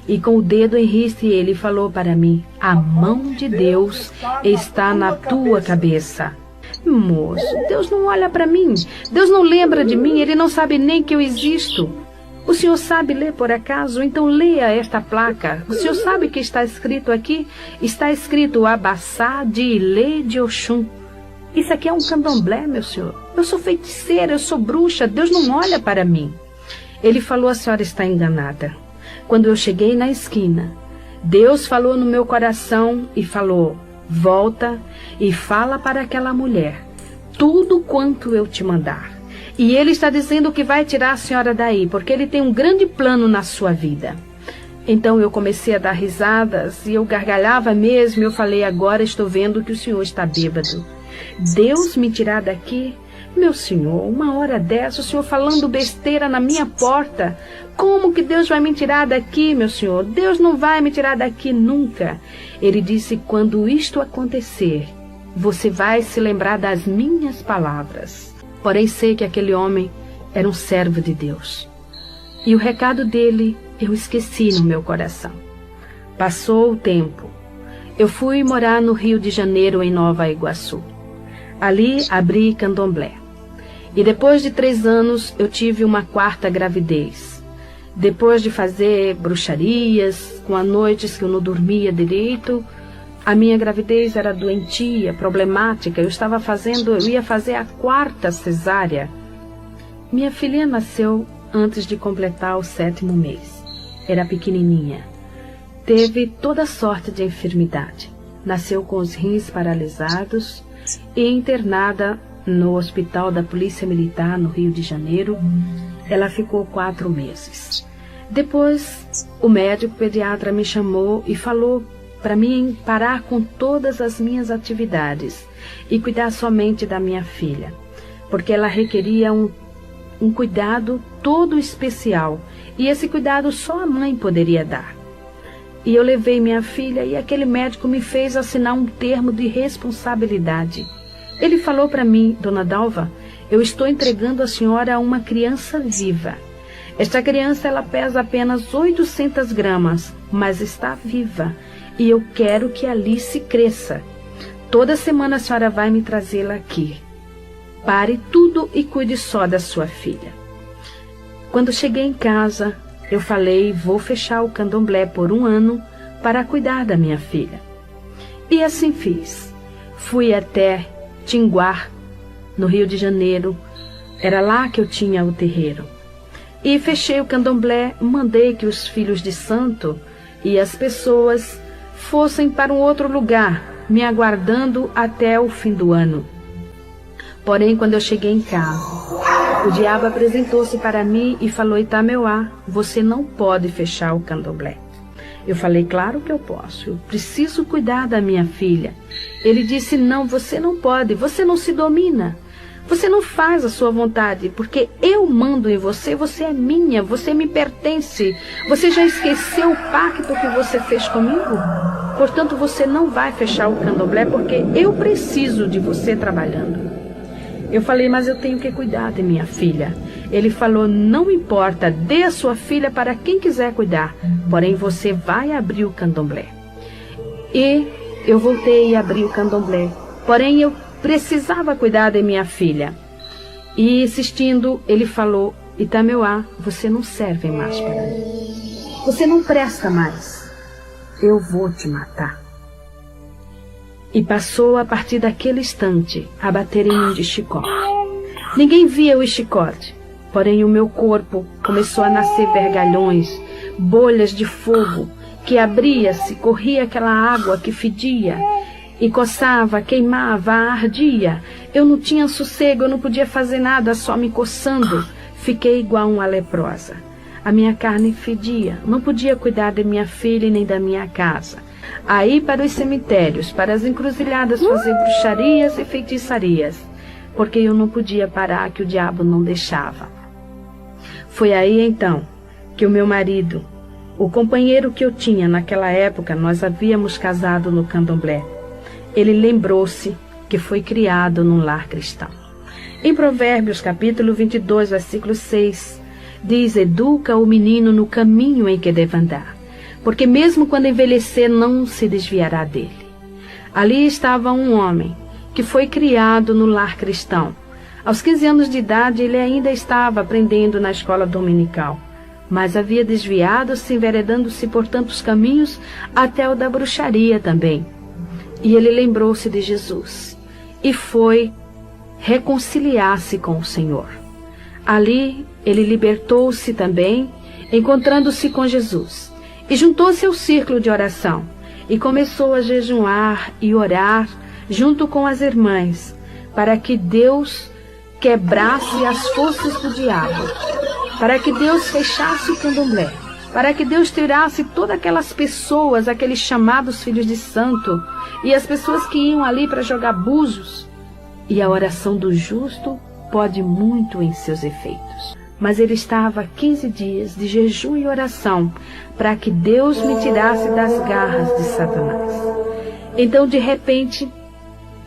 E com o dedo em riste ele falou para mim: a mão de Deus está na tua cabeça. Moço, Deus não olha para mim. Deus não lembra de mim. Ele não sabe nem que eu existo. O senhor sabe ler por acaso? Então leia esta placa. O senhor sabe que está escrito aqui? Está escrito Abassá de Ilê de Oxum. Isso aqui é um candomblé, meu senhor. Eu sou feiticeira, eu sou bruxa. Deus não olha para mim. Ele falou: a senhora está enganada. Quando eu cheguei na esquina, Deus falou no meu coração e falou: volta e fala para aquela mulher tudo quanto eu te mandar. E ele está dizendo que vai tirar a senhora daí, porque ele tem um grande plano na sua vida. Então eu comecei a dar risadas e eu gargalhava mesmo. Eu falei: agora estou vendo que o senhor está bêbado. Deus me tirar daqui? Meu senhor, uma hora dessa, o senhor falando besteira na minha porta. Como que Deus vai me tirar daqui, meu senhor? Deus não vai me tirar daqui nunca. Ele disse: quando isto acontecer, você vai se lembrar das minhas palavras. Porém sei que aquele homem era um servo de Deus. E o recado dele eu esqueci no meu coração. Passou o tempo. Eu fui morar no Rio de Janeiro, em Nova Iguaçu. Ali abri candomblé. E depois de 3 anos eu tive uma 4ª gravidez. Depois de fazer bruxarias, com as noites que eu não dormia direito, a minha gravidez era doentia, problemática. Eu ia fazer a 4ª cesárea. Minha filha nasceu antes de completar o 7º mês. Era pequenininha. Teve toda sorte de enfermidade. Nasceu com os rins paralisados e internada no Hospital da Polícia Militar, no Rio de Janeiro. Ela ficou 4 meses. Depois, o médico pediatra me chamou e falou para mim parar com todas as minhas atividades e cuidar somente da minha filha, porque ela requeria um cuidado todo especial, e esse cuidado só a mãe poderia dar. E eu levei minha filha e aquele médico me fez assinar um termo de responsabilidade. Ele falou para mim: dona Dalva, eu estou entregando a senhora a uma criança viva. Esta criança ela pesa apenas 800 gramas, mas está viva. E eu quero que a Alice cresça. Toda semana a senhora vai me trazê-la aqui. Pare tudo e cuide só da sua filha. Quando cheguei em casa, eu falei: vou fechar o candomblé por 1 ano para cuidar da minha filha. E assim fiz. Fui até Tinguá, no Rio de Janeiro. Era lá que eu tinha o terreiro. E fechei o candomblé, mandei que os filhos de santo e as pessoas fossem para um outro lugar, me aguardando até o fim do ano. Porém, quando eu cheguei em casa, o diabo apresentou-se para mim e falou: Itameuá, você não pode fechar o candomblé. Eu falei: claro que eu posso, eu preciso cuidar da minha filha. Ele disse: não, você não pode, você não se domina. Você não faz a sua vontade, porque eu mando em você, você é minha, você me pertence. Você já esqueceu o pacto que você fez comigo? Portanto, você não vai fechar o candomblé, porque eu preciso de você trabalhando. Eu falei: mas eu tenho que cuidar de minha filha. Ele falou: não importa, dê a sua filha para quem quiser cuidar, porém você vai abrir o candomblé. E eu voltei e abri o candomblé, porém eu precisava cuidar de minha filha. E insistindo, ele falou: Itameuá, você não serve mais para mim. Você não presta mais. Eu vou te matar. E passou a partir daquele instante a bater em mim de chicote. Ninguém via o chicote. Porém o meu corpo começou a nascer vergalhões, bolhas de fogo, que abria-se, corria aquela água que fedia, e coçava, queimava, ardia. Eu não tinha sossego, eu não podia fazer nada, só me coçando. Fiquei igual uma leprosa. A minha carne fedia, não podia cuidar de minha filha e nem da minha casa. Aí para os cemitérios, para as encruzilhadas fazer bruxarias e feitiçarias, porque eu não podia parar, que o diabo não deixava. Foi aí então que o meu marido, o companheiro que eu tinha naquela época, nós havíamos casado no candomblé, ele lembrou-se que foi criado num lar cristão. Em Provérbios capítulo 22, versículo 6, diz: educa o menino no caminho em que deve andar, porque mesmo quando envelhecer não se desviará dele. Ali estava um homem que foi criado no lar cristão. Aos 15 anos de idade ele ainda estava aprendendo na escola dominical, mas havia desviado-se, enveredando-se por tantos caminhos, até o da bruxaria também. E ele lembrou-se de Jesus e foi reconciliar-se com o Senhor. Ali ele libertou-se também, encontrando-se com Jesus, e juntou-se ao círculo de oração e começou a jejuar e orar junto com as irmãs, para que Deus quebrasse as forças do diabo, para que Deus fechasse o candomblé, para que Deus tirasse todas aquelas pessoas, aqueles chamados filhos de santo, e as pessoas que iam ali para jogar búzios. E a oração do justo pode muito em seus efeitos. Mas ele estava há 15 dias de jejum e oração para que Deus me tirasse das garras de Satanás. Então, de repente,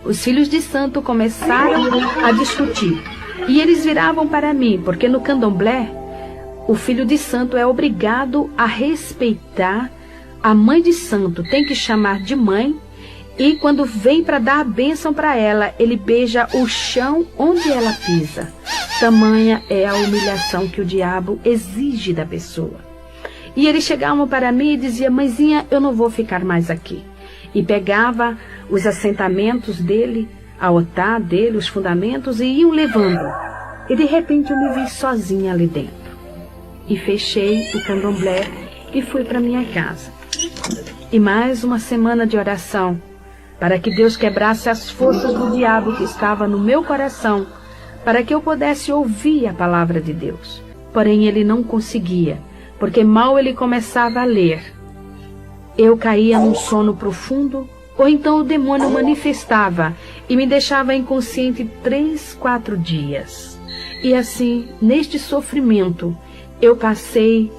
os filhos de santo começaram a discutir. E eles viravam para mim, porque no candomblé, o filho de santo é obrigado a respeitar a mãe de santo, tem que chamar de mãe, e quando vem para dar a bênção para ela, ele beija o chão onde ela pisa. Tamanha é a humilhação que o diabo exige da pessoa. E eles chegavam para mim e diziam: mãezinha, eu não vou ficar mais aqui. E pegava os assentamentos dele, a otá dele, os fundamentos, e iam levando. E de repente eu me vi sozinha ali dentro. E fechei o candomblé e fui para minha casa. E mais uma semana de oração, para que Deus quebrasse as forças do diabo que estava no meu coração, para que eu pudesse ouvir a palavra de Deus. Porém ele não conseguia, porque mal ele começava a ler, eu caía num sono profundo, ou então o demônio manifestava e me deixava inconsciente 3, 4 dias. E assim, neste sofrimento, eu passei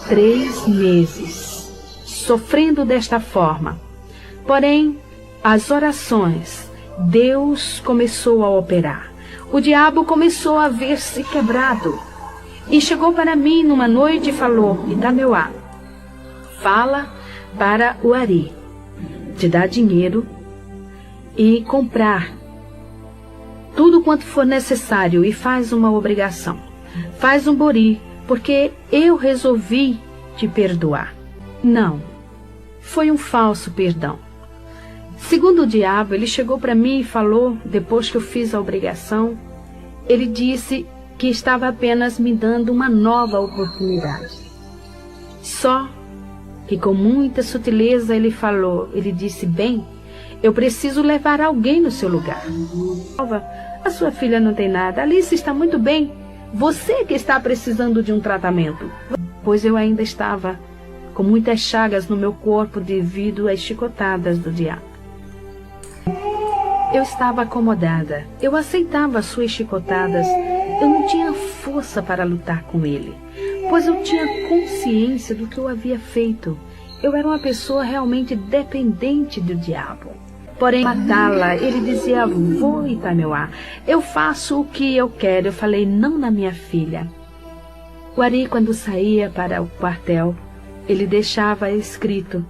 3 meses, sofrendo desta forma. Porém, as orações, Deus começou a operar. O diabo começou a ver-se quebrado. E chegou para mim numa noite e falou: Itameuá, fala para o Ari te dar dinheiro e comprar tudo quanto for necessário e faz uma obrigação. Faz um bori, porque eu resolvi te perdoar. Não, foi um falso perdão. Segundo o diabo, ele chegou para mim e falou, depois que eu fiz a obrigação, ele disse que estava apenas me dando uma nova oportunidade. Só que com muita sutileza ele falou, ele disse: bem, eu preciso levar alguém no seu lugar. A sua filha não tem nada, Alice está muito bem, você que está precisando de um tratamento. Pois eu ainda estava com muitas chagas no meu corpo devido às chicotadas do diabo. Eu estava acomodada, eu aceitava as suas chicotadas, eu não tinha força para lutar com ele, pois eu tinha consciência do que eu havia feito. Eu era uma pessoa realmente dependente do diabo. Porém, matá-la, ele dizia: vou, Itameuá, eu faço o que eu quero. Eu falei: não na minha filha. O Ari, quando saía para o quartel, ele deixava escrito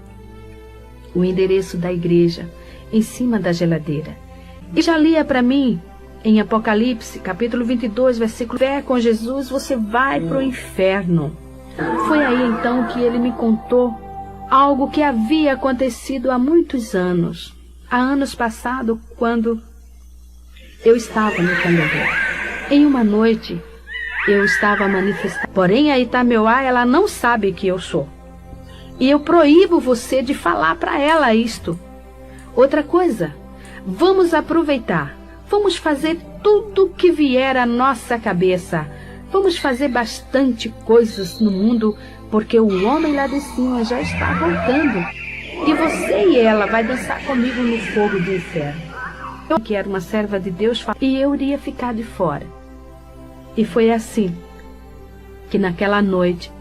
o endereço da igreja em cima da geladeira. E já lia para mim, em Apocalipse, capítulo 22, versículo: fé com Jesus, você vai para o inferno. Foi aí então que ele me contou algo que havia acontecido há muitos anos. Há anos passados, quando eu estava no candomblé. Em uma noite, eu estava manifestando. Porém, a Itameuá, ela não sabe que eu sou. E eu proíbo você de falar para ela isto. Outra coisa, vamos aproveitar. Vamos fazer tudo que vier à nossa cabeça. Vamos fazer bastante coisas no mundo, porque o homem lá de cima já está voltando. E você e ela vai dançar comigo no fogo do inferno. Eu que era uma serva de Deus e eu iria ficar de fora. E foi assim que naquela noite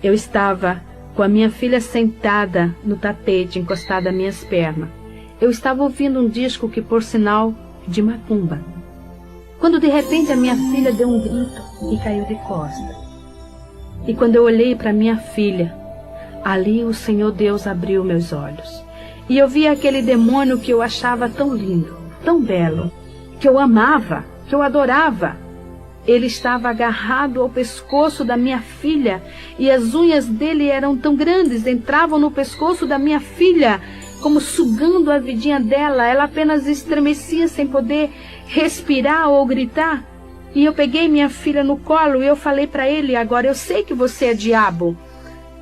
eu estava com a minha filha sentada no tapete, encostada às minhas pernas. Eu estava ouvindo um disco que, por sinal, de macumba. Quando de repente a minha filha deu um grito e caiu de costas. E quando eu olhei para minha filha, ali o Senhor Deus abriu meus olhos. E eu vi aquele demônio que eu achava tão lindo, tão belo, que eu amava, que eu adorava. Ele estava agarrado ao pescoço da minha filha e as unhas dele eram tão grandes, entravam no pescoço da minha filha, como sugando a vidinha dela. Ela apenas estremecia sem poder respirar ou gritar. E eu peguei minha filha no colo e eu falei para ele: agora eu sei que você é diabo.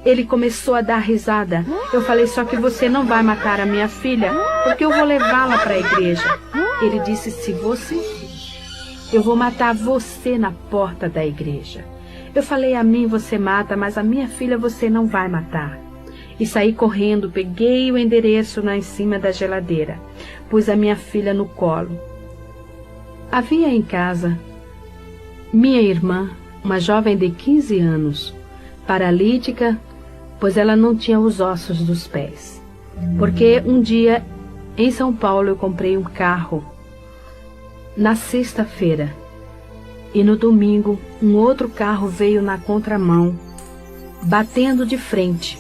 Ele começou a dar risada. Eu falei: só que você não vai matar a minha filha, porque eu vou levá-la para a igreja. Ele disse: se você, eu vou matar você na porta da igreja. Eu falei: a mim você mata, mas a minha filha você não vai matar. E saí correndo, peguei o endereço lá em cima da geladeira, pus a minha filha no colo. Havia em casa minha irmã, uma jovem de 15 anos, paralítica, pois ela não tinha os ossos dos pés. Porque um dia, em São Paulo, eu comprei um carro na sexta-feira. E no domingo, um outro carro veio na contramão, batendo de frente.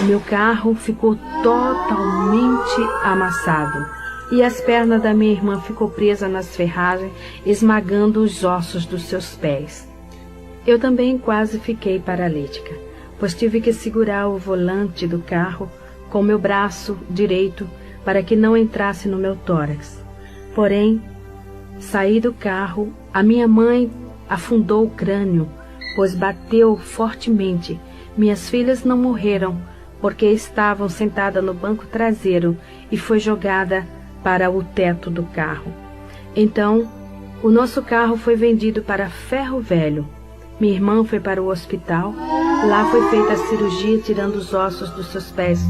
O meu carro ficou totalmente amassado. E as pernas da minha irmã ficou presa nas ferragens, esmagando os ossos dos seus pés. Eu também quase fiquei paralítica, pois tive que segurar o volante do carro com meu braço direito para que não entrasse no meu tórax. Porém, saí do carro, a minha mãe afundou o crânio, pois bateu fortemente. Minhas filhas não morreram, porque estavam sentadas no banco traseiro e foi jogada para o teto do carro. Então, o nosso carro foi vendido para Ferro Velho. Minha irmã foi para o hospital. Lá foi feita a cirurgia tirando os ossos dos seus pés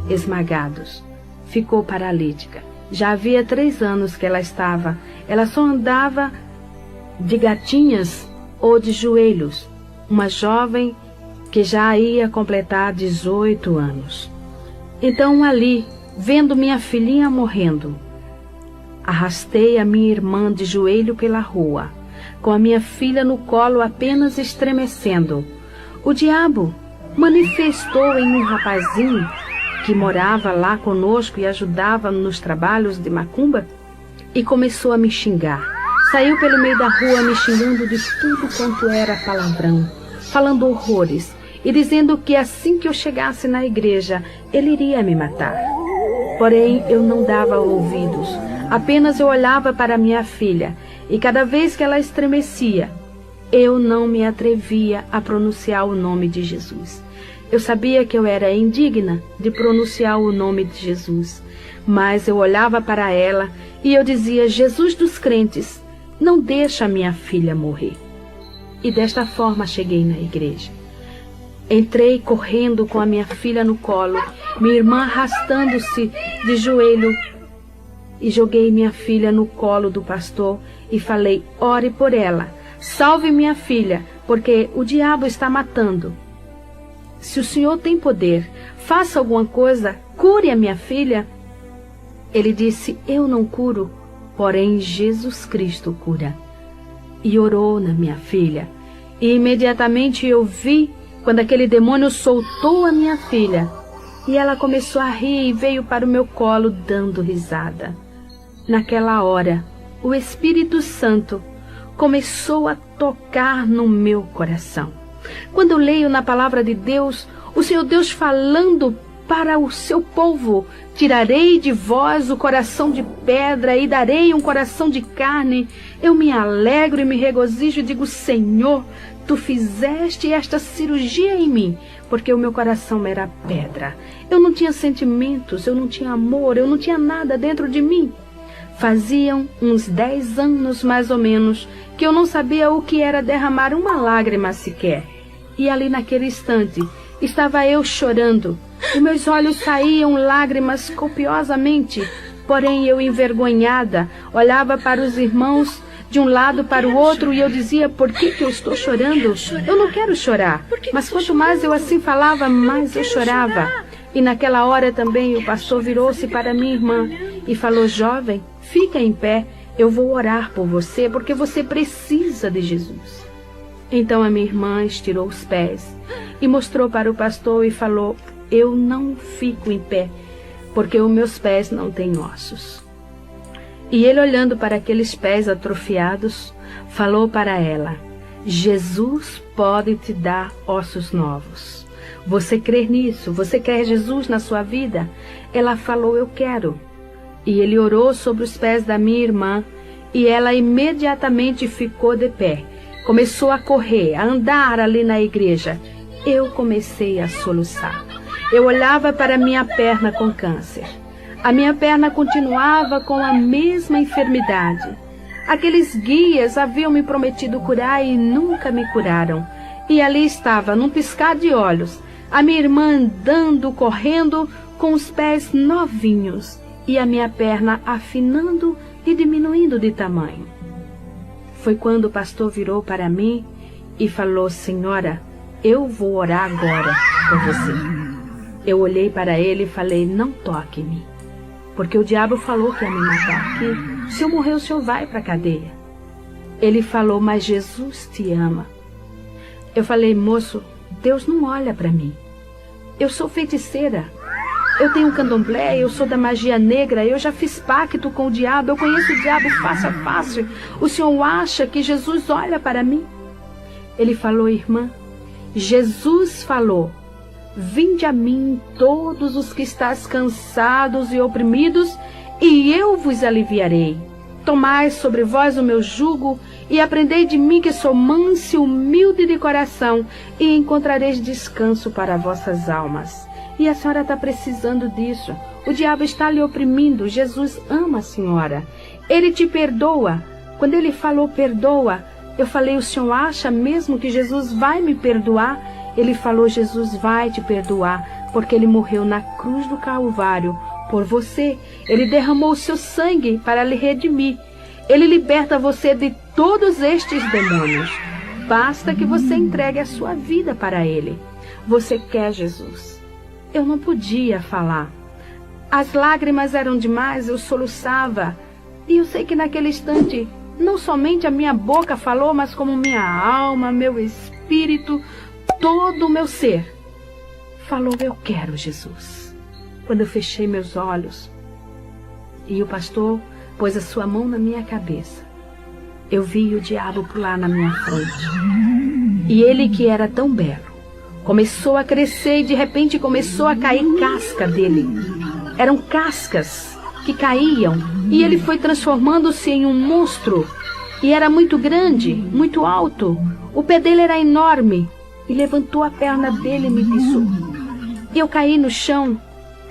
esmagados. Ficou paralítica. Já havia 3 anos que ela estava. Ela só andava de gatinhas ou de joelhos. Uma jovem que já ia completar 18 anos. Então ali, vendo minha filhinha morrendo, arrastei a minha irmã de joelho pela rua, com a minha filha no colo apenas estremecendo. O diabo manifestou em um rapazinho que morava lá conosco e ajudava nos trabalhos de macumba e começou a me xingar. Saiu pelo meio da rua me xingando de tudo quanto era palavrão, falando horrores e dizendo que assim que eu chegasse na igreja, ele iria me matar. Porém, eu não dava ouvidos. Apenas eu olhava para minha filha, e cada vez que ela estremecia, eu não me atrevia a pronunciar o nome de Jesus. Eu sabia que eu era indigna de pronunciar o nome de Jesus, mas eu olhava para ela e eu dizia: Jesus dos crentes, não deixa minha filha morrer. E desta forma cheguei na igreja. Entrei correndo com a minha filha no colo, minha irmã arrastando-se de joelho, e joguei minha filha no colo do pastor e falei: ore por ela, salve minha filha, porque o diabo está matando. Se o Senhor tem poder, faça alguma coisa, cure a minha filha. Ele disse: eu não curo, porém Jesus Cristo cura. E orou na minha filha. E imediatamente eu vi quando aquele demônio soltou a minha filha. E ela começou a rir e veio para o meu colo dando risada. Naquela hora, o Espírito Santo começou a tocar no meu coração. Quando eu leio na palavra de Deus, o Senhor Deus falando para o seu povo. Tirarei de vós o coração de pedra e darei um coração de carne. Eu me alegro e me regozijo e digo: Senhor, tu fizeste esta cirurgia em mim, porque o meu coração era pedra. Eu não tinha sentimentos, eu não tinha amor, eu não tinha nada dentro de mim. Faziam uns 10 anos, mais ou menos, que eu não sabia o que era derramar uma lágrima sequer. E ali naquele instante, estava eu chorando, e meus olhos saíam lágrimas copiosamente, porém eu, envergonhada, olhava para os irmãos de um lado para o outro e eu dizia: por que eu estou chorando? Eu não quero chorar. Mas quanto mais eu assim falava, mais eu chorava. E naquela hora também o pastor virou-se para minha irmã e falou: jovem, fica em pé, eu vou orar por você, porque você precisa de Jesus. Então a minha irmã estirou os pés e mostrou para o pastor e falou: eu não fico em pé, porque os meus pés não têm ossos. E ele, olhando para aqueles pés atrofiados, falou para ela: Jesus pode te dar ossos novos. Você crê nisso? Você quer Jesus na sua vida? Ela falou: eu quero. E ele orou sobre os pés da minha irmã e ela imediatamente ficou de pé. Começou a correr, a andar ali na igreja. Eu comecei a soluçar. Eu olhava para minha perna com câncer. A minha perna continuava com a mesma enfermidade. Aqueles guias haviam me prometido curar e nunca me curaram. E ali estava, num piscar de olhos, a minha irmã andando, correndo, com os pés novinhos, e a minha perna afinando e diminuindo de tamanho. Foi quando o pastor virou para mim e falou: senhora, eu vou orar agora por você. Eu olhei para ele e falei: não toque em mim, porque o diabo falou que ia me matar, que se eu morrer o senhor vai para a cadeia. Ele falou: mas Jesus te ama. Eu falei: moço, Deus não olha para mim. Eu sou feiticeira. Eu tenho candomblé, eu sou da magia negra, eu já fiz pacto com o diabo, eu conheço o diabo face a face. O senhor acha que Jesus olha para mim? Ele falou: irmã, Jesus falou: vinde a mim todos os que estáis cansados e oprimidos, e eu vos aliviarei. Tomai sobre vós o meu jugo e aprendei de mim, que sou manso e humilde de coração, e encontrareis descanso para vossas almas. E a senhora está precisando disso. O diabo está lhe oprimindo. Jesus ama a senhora. Ele te perdoa. Quando ele falou perdoa, eu falei: o senhor acha mesmo que Jesus vai me perdoar? Ele falou: Jesus vai te perdoar, porque ele morreu na cruz do Calvário por você. Ele derramou o seu sangue para lhe redimir. Ele liberta você de todos estes demônios. Basta que você entregue a sua vida para ele. Você quer Jesus? Eu não podia falar. As lágrimas eram demais, eu soluçava. E eu sei que naquele instante, não somente a minha boca falou, mas como minha alma, meu espírito, todo o meu ser falou: eu quero Jesus. Quando eu fechei meus olhos e o pastor pôs a sua mão na minha cabeça, eu vi o diabo pular na minha frente. E ele, que era tão belo, começou a crescer e de repente começou a cair casca dele. Eram cascas que caíam e ele foi transformando-se em um monstro. E era muito grande, muito alto. O pé dele era enorme e levantou a perna dele e me pisou. Eu caí no chão,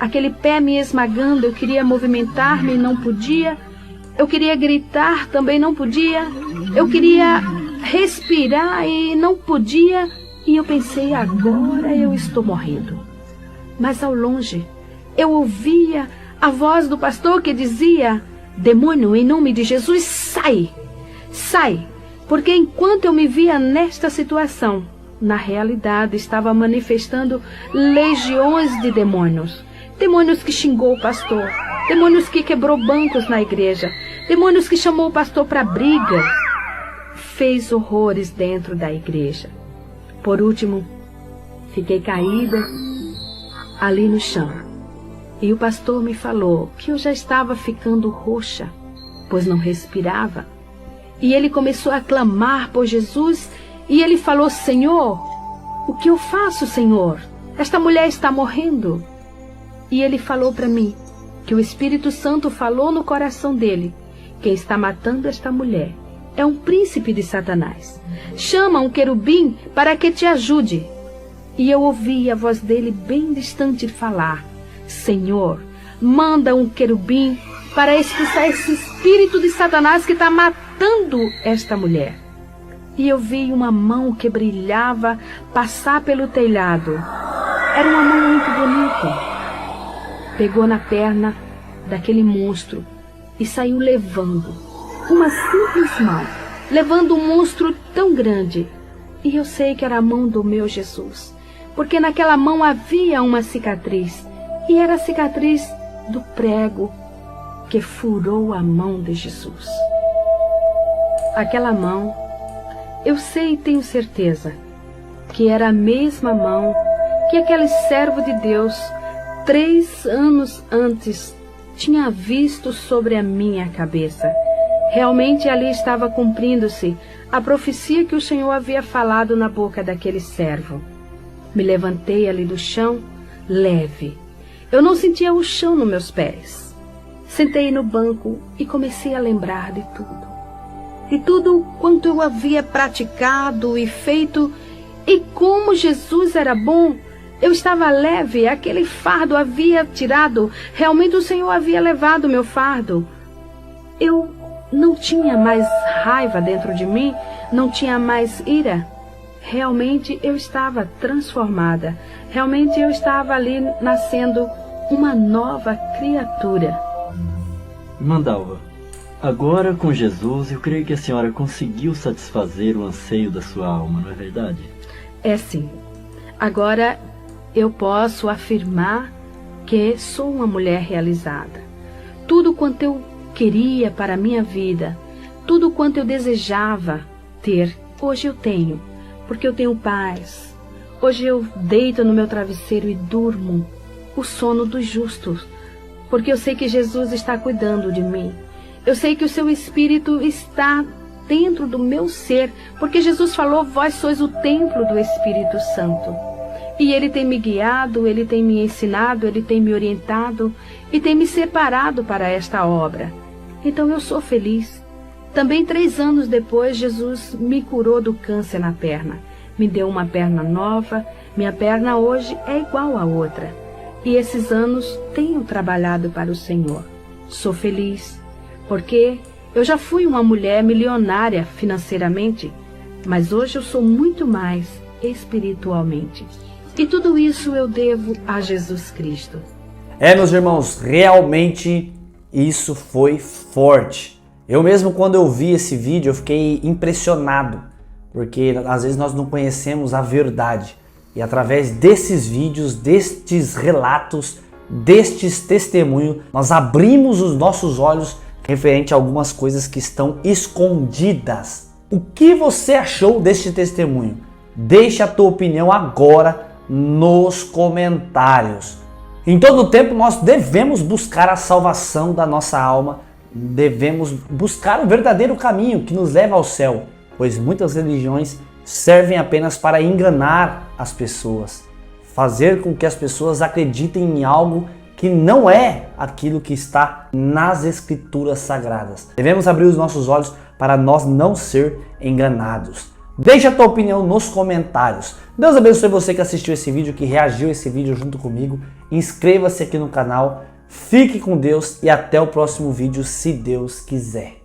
aquele pé me esmagando. Eu queria movimentar-me e não podia. Eu queria gritar, também não podia. Eu queria respirar e não podia. E eu pensei: agora eu estou morrendo. Mas ao longe, eu ouvia a voz do pastor que dizia: demônio, em nome de Jesus, sai! Sai! Porque enquanto eu me via nesta situação, na realidade estava manifestando legiões de demônios. Demônios que xingou o pastor, demônios que quebrou bancos na igreja, demônios que chamou o pastor para briga, fez horrores dentro da igreja. Por último, fiquei caída ali no chão. E o pastor me falou que eu já estava ficando roxa, pois não respirava. E ele começou a clamar por Jesus e ele falou: Senhor, o que eu faço, Senhor? Esta mulher está morrendo. E ele falou para mim que o Espírito Santo falou no coração dele: quem está matando esta mulher é um príncipe de Satanás. Chama um querubim para que te ajude. E eu ouvi a voz dele bem distante falar: Senhor, manda um querubim para expulsar esse espírito de Satanás que está matando esta mulher. E eu vi uma mão que brilhava passar pelo telhado. Era uma mão muito bonita. Pegou na perna daquele monstro e saiu levando. Uma simples mão, levando um monstro tão grande. E eu sei que era a mão do meu Jesus, porque naquela mão havia uma cicatriz. E era a cicatriz do prego que furou a mão de Jesus. Aquela mão, eu sei e tenho certeza que era a mesma mão que aquele servo de Deus, 3 anos antes, tinha visto sobre a minha cabeça. Realmente ali estava cumprindo-se a profecia que o Senhor havia falado na boca daquele servo. Me levantei ali do chão, leve. Eu não sentia o chão nos meus pés. Sentei no banco e comecei a lembrar de tudo. De tudo quanto eu havia praticado e feito, e como Jesus era bom. Eu estava leve, aquele fardo havia tirado, realmente o Senhor havia levado meu fardo. Eu não tinha mais raiva dentro de mim, não tinha mais ira. Realmente eu estava transformada, realmente eu estava ali nascendo uma nova criatura.
Irmã Dalva, agora com Jesus eu creio que a senhora conseguiu satisfazer o anseio da sua alma, não é verdade?
É sim. Agora eu posso afirmar que sou uma mulher realizada. Tudo quanto eu queria para a minha vida, tudo quanto eu desejava ter, hoje eu tenho, porque eu tenho paz. Hoje eu deito no meu travesseiro e durmo o sono dos justos, porque eu sei que Jesus está cuidando de mim. Eu sei que o seu Espírito está dentro do meu ser, porque Jesus falou: vós sois o templo do Espírito Santo. E Ele tem me guiado, Ele tem me ensinado, Ele tem me orientado e tem me separado para esta obra. Então eu sou feliz. Também 3 anos depois, Jesus me curou do câncer na perna. Me deu uma perna nova, minha perna hoje é igual à outra. E esses anos tenho trabalhado para o Senhor. Sou feliz, porque eu já fui uma mulher milionária financeiramente, mas hoje eu sou muito mais espiritualmente. E tudo isso eu devo a Jesus Cristo.
Meus irmãos, realmente isso foi forte. Eu mesmo, quando eu vi esse vídeo, eu fiquei impressionado, porque às vezes nós não conhecemos a verdade. E através desses vídeos, destes relatos, destes testemunhos, nós abrimos os nossos olhos referente a algumas coisas que estão escondidas. O que você achou deste testemunho? Deixe a tua opinião agora nos comentários. Em todo tempo nós devemos buscar a salvação da nossa alma, devemos buscar o verdadeiro caminho que nos leva ao céu, pois muitas religiões servem apenas para enganar as pessoas, fazer com que as pessoas acreditem em algo que não é aquilo que está nas Escrituras Sagradas. Devemos abrir os nossos olhos para nós não ser enganados. Deixa a tua opinião nos comentários. Deus abençoe você que assistiu esse vídeo, que reagiu a esse vídeo junto comigo. Inscreva-se aqui no canal. Fique com Deus e até o próximo vídeo, se Deus quiser.